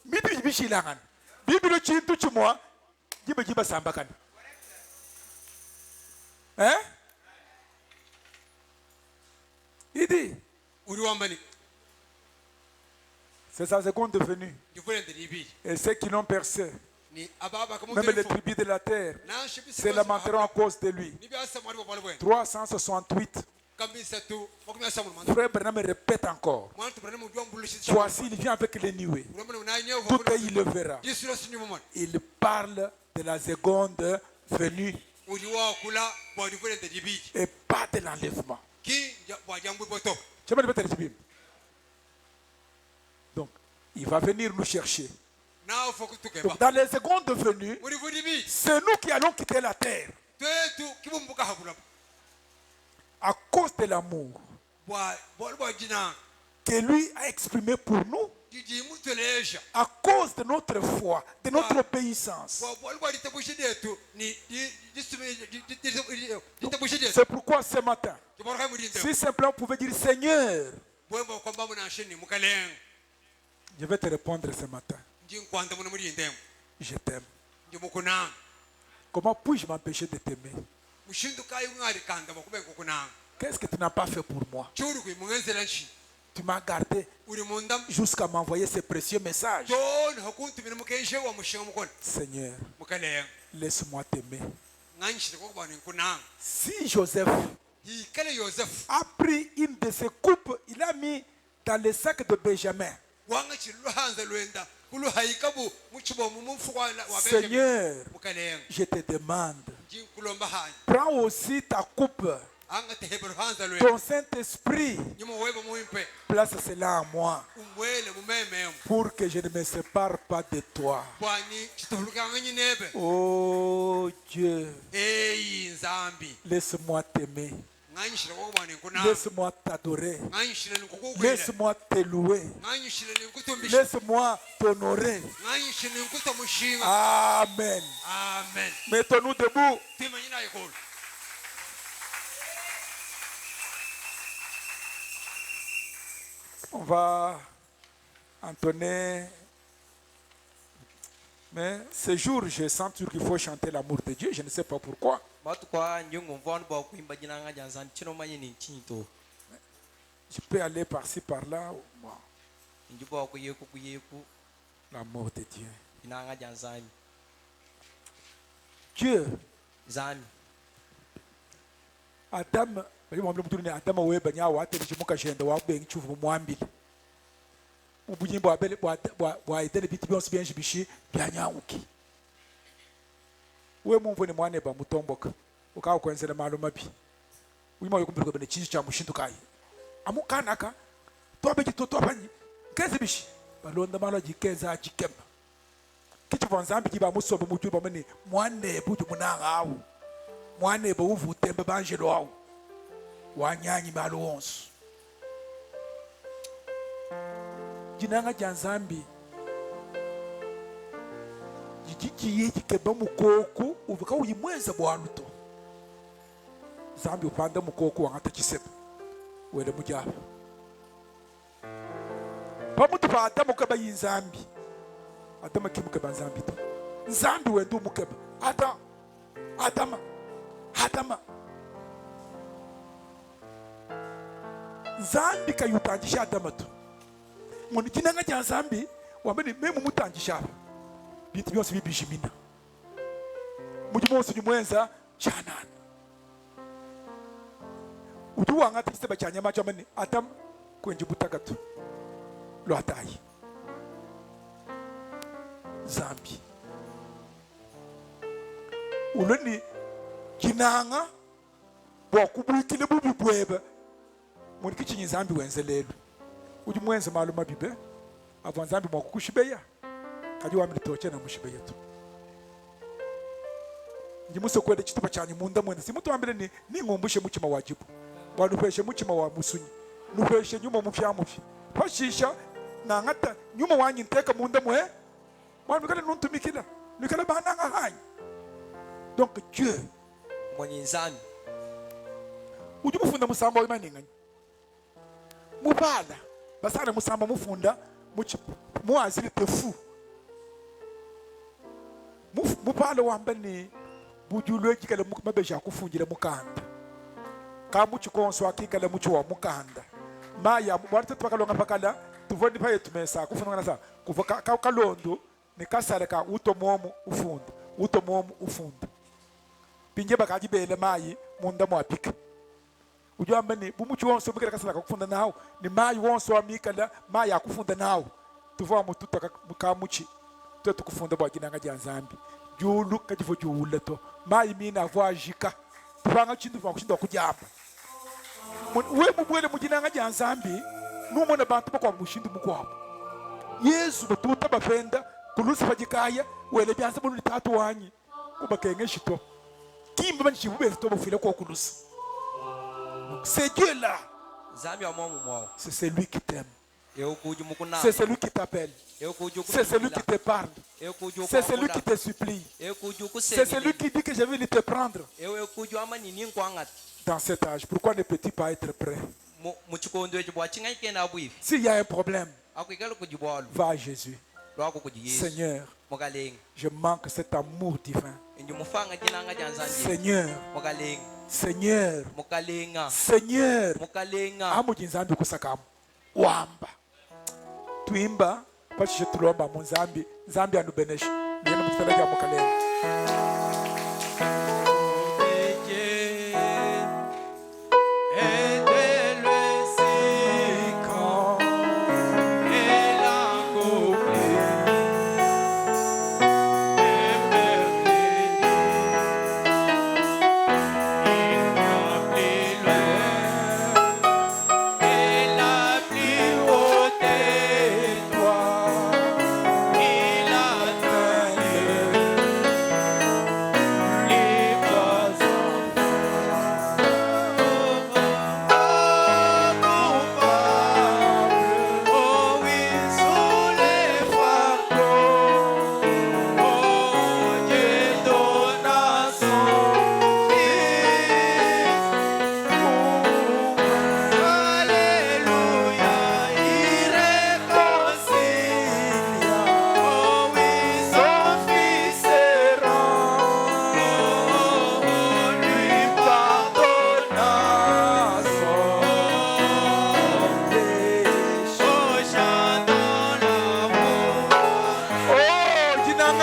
Mitu bishilangana. Bibilo chintu chimwa. Jiba sambakana. Il dit, uri wambani c'est sa seconde venue. divulende libi Et ceux qui l'ont percé, ni ababa même les kamutelefo tribus de la terre, na se shibisi lamenteront à cause de lui. nibyasamwadi bobolo bwenda 368. kamisatu makumyasamu manda Frère Bernard répète encore. mwana tuparana mu dwambulushi Voici, il vient avec les nuées. uramana unanyevo Tout il le verra. disiro sinyuma Il parle de la seconde venue uri wakula bwa divulende libi et pas de l'enlèvement. ki bwa jambwe boto J'aimerais répéter le Bible. Donc, il va venir nous chercher. nawe fokutukeba Donc, dans les secondes venues, muri vulibi c'est nous qui allons quitter la terre twetu kibumbuka habula à cause de l'amour bwa jina que lui a exprimé pour nous, jiji muteleja à cause de notre foi, de notre obéissance. bwa litabushi detu ni litabushi detu C'est pourquoi ce matin, kiboroka muri ndemo si simplement vous pouvez dire Seigneur, bwemba kwamba munashini mukaleng je vais te répondre ce matin. njinkwanda muno muri ndemo Je t'aime. njimukuna Comment puis-je m'empêcher de t'aimer? mushinduka yungari kanda bakube kukuna Qu'est-ce que tu n'as pas fait pour moi? churu kuimungenzela nshi Tu m'as gardé uri mundam jusqu'à m'envoyer ces précieux messages. ton hakuntu mina mukenshe wa mushinga mukona Seigneur, mukaleng laisse-moi t'aimer. nganshi ko kubana nkuna Si Joseph hikale Joseph a pris une de ses coupes, il a mis dans le sac de Benjamin. wanga chillo hanza lwenda kulu haikabu muchibo mumfuwa wa Seigneur, mukaleng je te demande, jinkulomba hanya prends aussi ta coupe, anga tehebero hanza lwenda ton Saint-Esprit, nyimo webo muhimpe place cela en moi, umwele mumeme pour que je ne me sépare pas de toi. bwani chitolukanga nyinebe Oh Dieu, nzambi laisse-moi t'aimer, nganyishira kokubani nkuna laisse-moi t'adorer, nganyishira nkukukwela laisse-moi te louer, nganyishira nkutumbisha laisse-moi t'honorer. nganyishira nkutomushinga. Amen. Amen. Mettons-nous debout. Timanyina yikolo. On va entonner. Mais ce jour, je sens qu'il faut chanter l'amour de Dieu. Je ne sais pas pourquoi. Je peux aller par-ci, par-là. Wow. L'amour de Dieu. Dieu. Adam. Adam we banya wa tele chimuka shenda wa bengi chuvu mwambili ubujimbo abele bwa idele biti byonse byenji bishi byanyawuki we mumvo ni mwane ba mutomboka ukawo kwenzela malo mabi uyima yokumbirwa bene chinji cha mushindukayi amukanaka tobe gitoto abanyi keze bishi balonda malo jikeza ajikemba kitu vanzambi kiba musobo mujuba mene mwane buju munanga awu mwane ba uvu tembe banjelo awu wanyanyi malo wonso jinanga janzambi jikiye kikeba mukoku uvuka uyimwenza bwaluto zambi upanda mukoku wangata kiseba wele mujaba pamutu pa adamu kaba yinzambi adama kimukeba nzambi to nzambi wendu mukeba adama Zambi kayutangisha Adamu tu. Muni kinanga cha Zambi wamene memu mutangisha. Bintu byose bibishimina. Muji mose nyumwenza chanana. Uduwa ngati kiseba cha nyama cha mane Adamu kwenje butagatu. Lo atayi. Zambi. Uloni kinanga bwa kubukile bubi bweba. Muni kichi nzambi wenzelelo uji mwenze maluma bibe ava nzambi mwakukushibeya kaji wamili toche na mushibeya tu njimuse kwele chitupa chanyi munda mwene si mutu wambile ni ngombushe muchima wajibu wanuheshe muchima wa musunyi nuheshe nyuma mufya mufi pashisha na ngata nyuma wanyi nteka munda mwe wanukale nuntumikila nukale bananga hanyi donc Dieu mwenye nzambi uji mufunda musamba wa imaningani mubala basana musamba mufunda muazili tefu mubala wambani bujulwe jikale mabeja kufunjile mukanda ka muchikonso akikale muchi wa mukanda maya warite twakalonga pakala tuvoni paye tumesa kufunga sa kuvoka kalondo ni kasale ka utomomu ufunda pinje bakajibele mayi munda mwapika ujamba ni bumuchi wonso mukira kasala kufunda nawo ni mayi wonso amikala mayi akufunda nawo tuva mututa mukamuchi tutu kufunda bwaginanga janzambi julu kajivo jule to mayi mina avwajika tuvanga chindu vakushinda kujamba we mubwele mujinanga janzambi numona bantu bakwa mushindu mukwabo Yesu batuta bafenda kulusi bajikaya wele byanza bunu tatu wanyi kubakenge shito kimba banchi bubele to bufile kwa kulusi. C'est Dieu là. C'est celui qui t'aime. C'est celui qui t'appelle. C'est celui qui te parle. C'est celui qui te supplie. C'est celui qui dit que je vais te prendre. Dans cet âge, pourquoi ne peux-tu pas être prêt? S'il y a un problème, va à Jésus. Seigneur, je manque cet amour divin. Seigneur, Seigneur, amujinzambi kusakamu wamba tuimba pashe tulomba munzambi nzambi anubenesha nene mutalaga mukalenga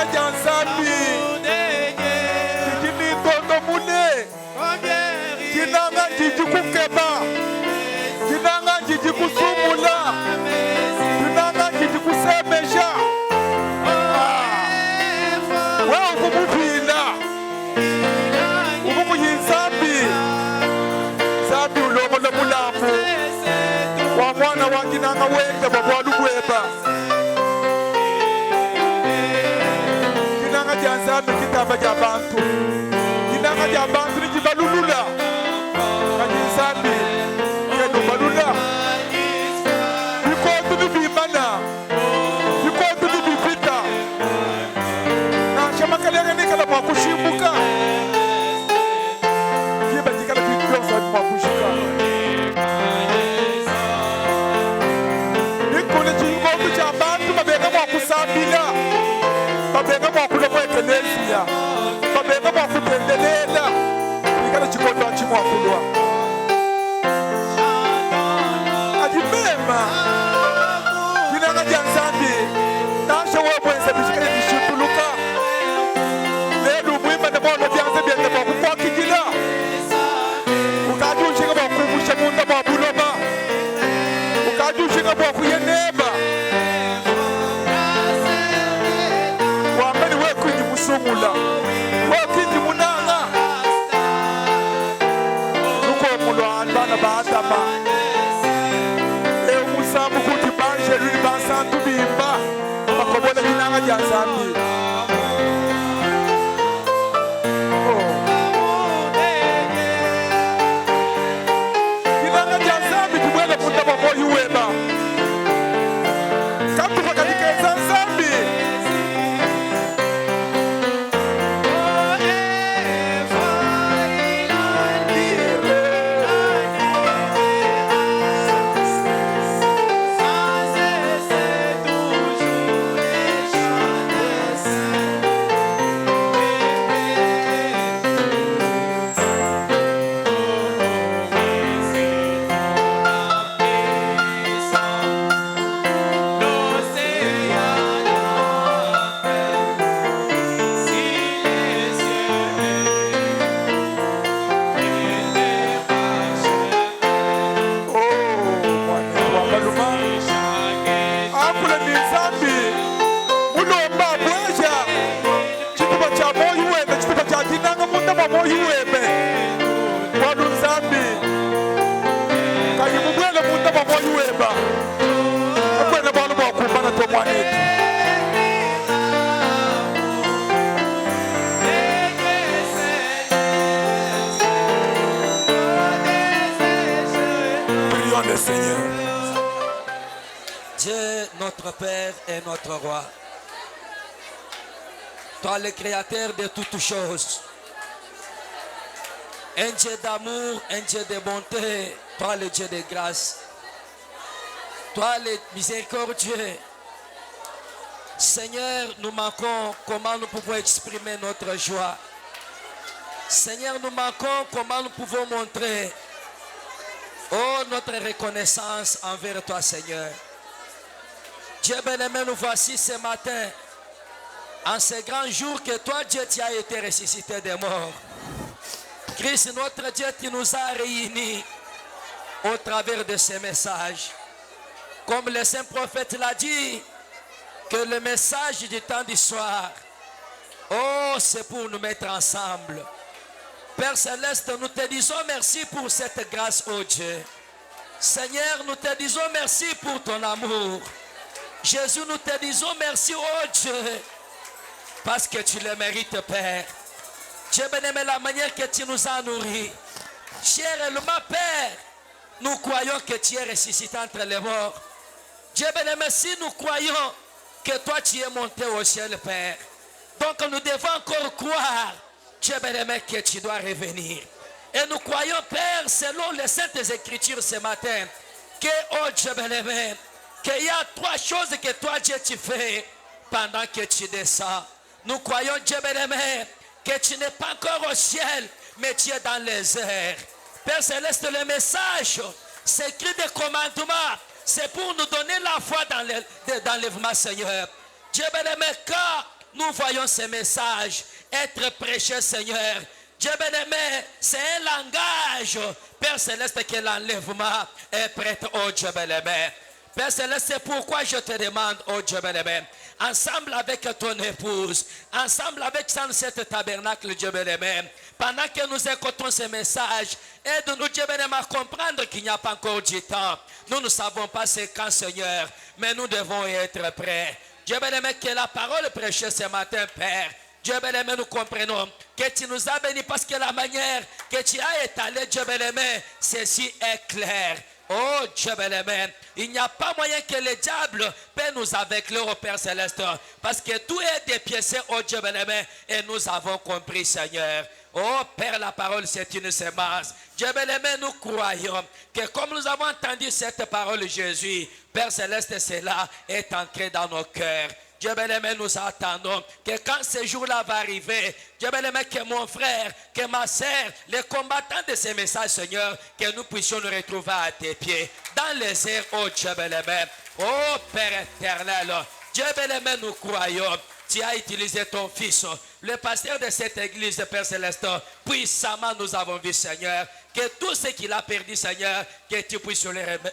Kinanga Jansambi. Kini Tondo Mune. Kinanga Jiji Kukeba. Kinanga Jiji Kusumula. Kinanga Jiji Kusemeja. Wewe ukubupinda. Ukubuyinsambi. Sambi ulomo lomulambu. Wa mwana wa Kinanga wenda babwalu kweba. Kinanga Jansambi kitamba kya bantu. Kinanga kya bantu ni kibalulula. Kanyisambi keno balula. Bikotu ni bimana. Bikotu ni bipita. Na shama kalere ni kala mwakushimbuka. Kiba jikala kikyosa mwakushika. Nikune chikotu cha bantu mabega mwakusambila. Mabega mwakula mwekenezia. Mabega mwakutendelela. Nikala chikotu achi mwakulwa. Ajimema. Kinanga Jansambi. Nasha wabwenza bishikale bishutuluka. Lelu mwima na mwana byanze byende mwakukwa kikila. Ukajushinga mwakubusha munda mwabuloma. Ukajushinga mwakuyeneba. Wambeni wekwinji musumula. Wekwinji munanga. Nuko mulwa bana baadama. Musambu kuti banje luli bansantu bimba. Makobola Kinanga Jansambi. Kinanga Jansambi kibwele munda mamoyi weba. Kamtufa katika Jansambi. Le Seigneur. Dieu, notre Père et notre Roi, toi le Créateur de toutes choses, un Dieu d'amour, un Dieu de bonté, toi le Dieu de grâce, toi le miséricordieux. Seigneur, nous manquons comment nous pouvons exprimer notre joie. Seigneur, nous manquons comment nous pouvons montrer notre reconnaissance envers toi, Seigneur. Dieu bien-aimé, nous voici ce matin, en ce grand jour que toi, Dieu, tu as été ressuscité des morts. Christ, notre Dieu, tu nous as réunis au travers de ce message. Comme le saint prophète l'a dit, que le message du temps du soir, c'est pour nous mettre ensemble. Père Céleste, nous te disons merci pour cette grâce, oh Dieu. Seigneur, nous te disons merci pour ton amour. Jésus, nous te disons merci, oh Dieu, parce que tu le mérites, Père. Dieu bien-aimé, la manière que tu nous as nourris. Chèrement, Père, nous croyons que tu es ressuscité entre les morts. Dieu bien-aimé, si nous croyons que toi tu es monté au ciel, Père, donc nous devons encore croire, Dieu bien-aimé, que tu dois revenir. Et nous croyons, Père, selon les saintes écritures ce matin, que, oh Dieu bien-aimé, qu'il y a trois choses que toi, Dieu, tu fais pendant que tu descends. Nous croyons, Dieu bien-aimé, que tu n'es pas encore au ciel, mais tu es dans les airs. Père Céleste, le message, c'est écrit des commandements, c'est pour nous donner la foi dans l'enlèvement, Seigneur. Dieu bien-aimé, quand nous voyons ces messages être prêchés, Seigneur. Dieu bien-aimé, c'est un langage, Père Céleste, que l'enlèvement est prêt, oh Dieu bien-aimé. Père Céleste, c'est pourquoi je te demande, oh Dieu bien-aimé, ensemble avec ton épouse, ensemble avec cette tabernacle, Dieu bien-aimé, pendant que nous écoutons ces messages, aide-nous, Dieu bien-aimé, à comprendre qu'il n'y a pas encore du temps. Nous ne savons pas c'est quand, Seigneur, mais nous devons être prêts. Dieu bien-aimé, que la parole prêchée ce matin, Père, Dieu bien-aimé, nous comprenons que tu nous as bénis parce que la manière que tu as étalé, Dieu bien-aimé, ceci est clair. Oh Dieu bien-aimé, il n'y a pas moyen que le diable peut nous aveugler au Père Céleste, parce que tout est dépiécé, oh Dieu bien-aimé, et nous avons compris, Seigneur. Oh Père, la parole c'est une semence. Dieu bien-aimé, nous croyons que comme nous avons entendu cette parole, Jésus, Père Céleste, cela est ancré dans nos cœurs. Dieu bien-aimé, nous attendons que quand ce jour-là va arriver, Dieu bien-aimé, que mon frère, que ma sœur, les combattants de ces messages, Seigneur, que nous puissions nous retrouver à tes pieds, dans les airs, oh Dieu bien-aimé, oh Père éternel, Dieu bien-aimé, nous croyons. Tu as utilisé ton fils, le pasteur de cette église, Père Céleste, puissamment nous avons vu, Seigneur, que tout ce qu'il a perdu, Seigneur, que tu puisses le remettre.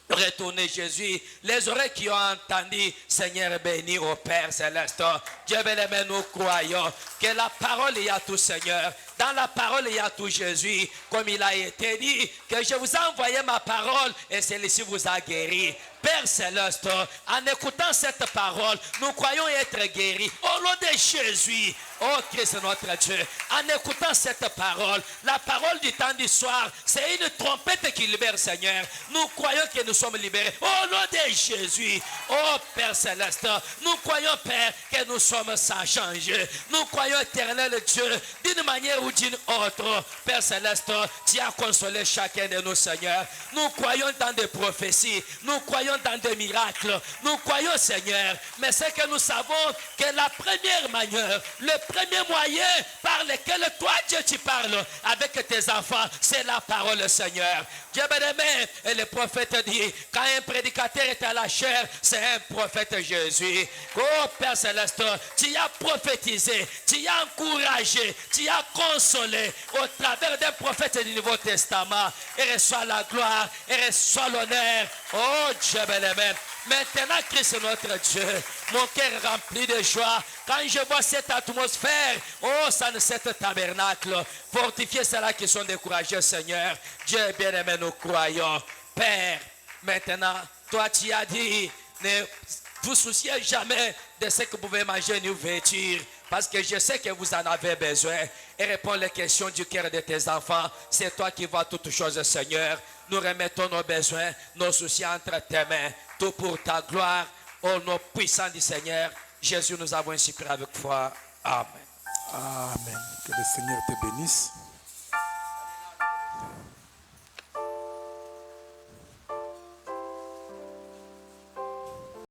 Retournez Jésus, les oreilles qui ont entendu, Seigneur béni au Père Céleste. Dieu bien-aimé, nous croyons que la parole il y a tout, Seigneur. Dans la parole il y a tout, Jésus, comme il a été dit, que je vous ai envoyé ma parole et celle-ci vous a guéri. Père Céleste, en écoutant cette parole, nous croyons être guéris. Au nom de Jésus, oh Christ notre Dieu, en écoutant cette parole, la parole du temps du soir, c'est une trompette qui libère, Seigneur. Nous croyons que nous sommes libérés. Au nom de Jésus, oh Père Céleste, nous croyons, Père, que nous sommes sans changer. Nous croyons, éternel Dieu, d'une manière ou d'une autre. Père Céleste, tu as consolé chacun de nous, Seigneur. Nous croyons dans des prophéties. Nous croyons dans des miracles. Nous croyons, Seigneur. Mais c'est que nous savons que la première manière, le premier moyen par lequel toi, Dieu, tu parles avec tes enfants, c'est la parole, Seigneur. Dieu bien-aimé, et le prophète dit, quand un prédicateur est à la chair, c'est un prophète Jésus. Oh Père Céleste, tu as prophétisé, tu as encouragé, tu as consolé au travers d'un prophète du Nouveau Testament. Et reçois la gloire, et reçois l'honneur. Oh Dieu bien-aimé. Maintenant, Christ notre Dieu, mon cœur est rempli de joie. Quand je vois cette atmosphère, oh, ça ne cet tabernacle, fortifiez ceux-là qui sont découragés, Seigneur. Dieu bien-aimé, nous croyons. Père, maintenant, toi tu as dit, ne vous souciez jamais de ce que vous pouvez manger ni vêtir, parce que je sais que vous en avez besoin. Et réponds les questions du cœur de tes enfants. C'est toi qui vois toutes choses, Seigneur. Nous remettons nos besoins, nos soucis entre tes mains. Tout pour ta gloire, au nom puissant du Seigneur. Jésus, nous avons ainsi prié avec foi. Amen. Amen. Que le Seigneur te bénisse.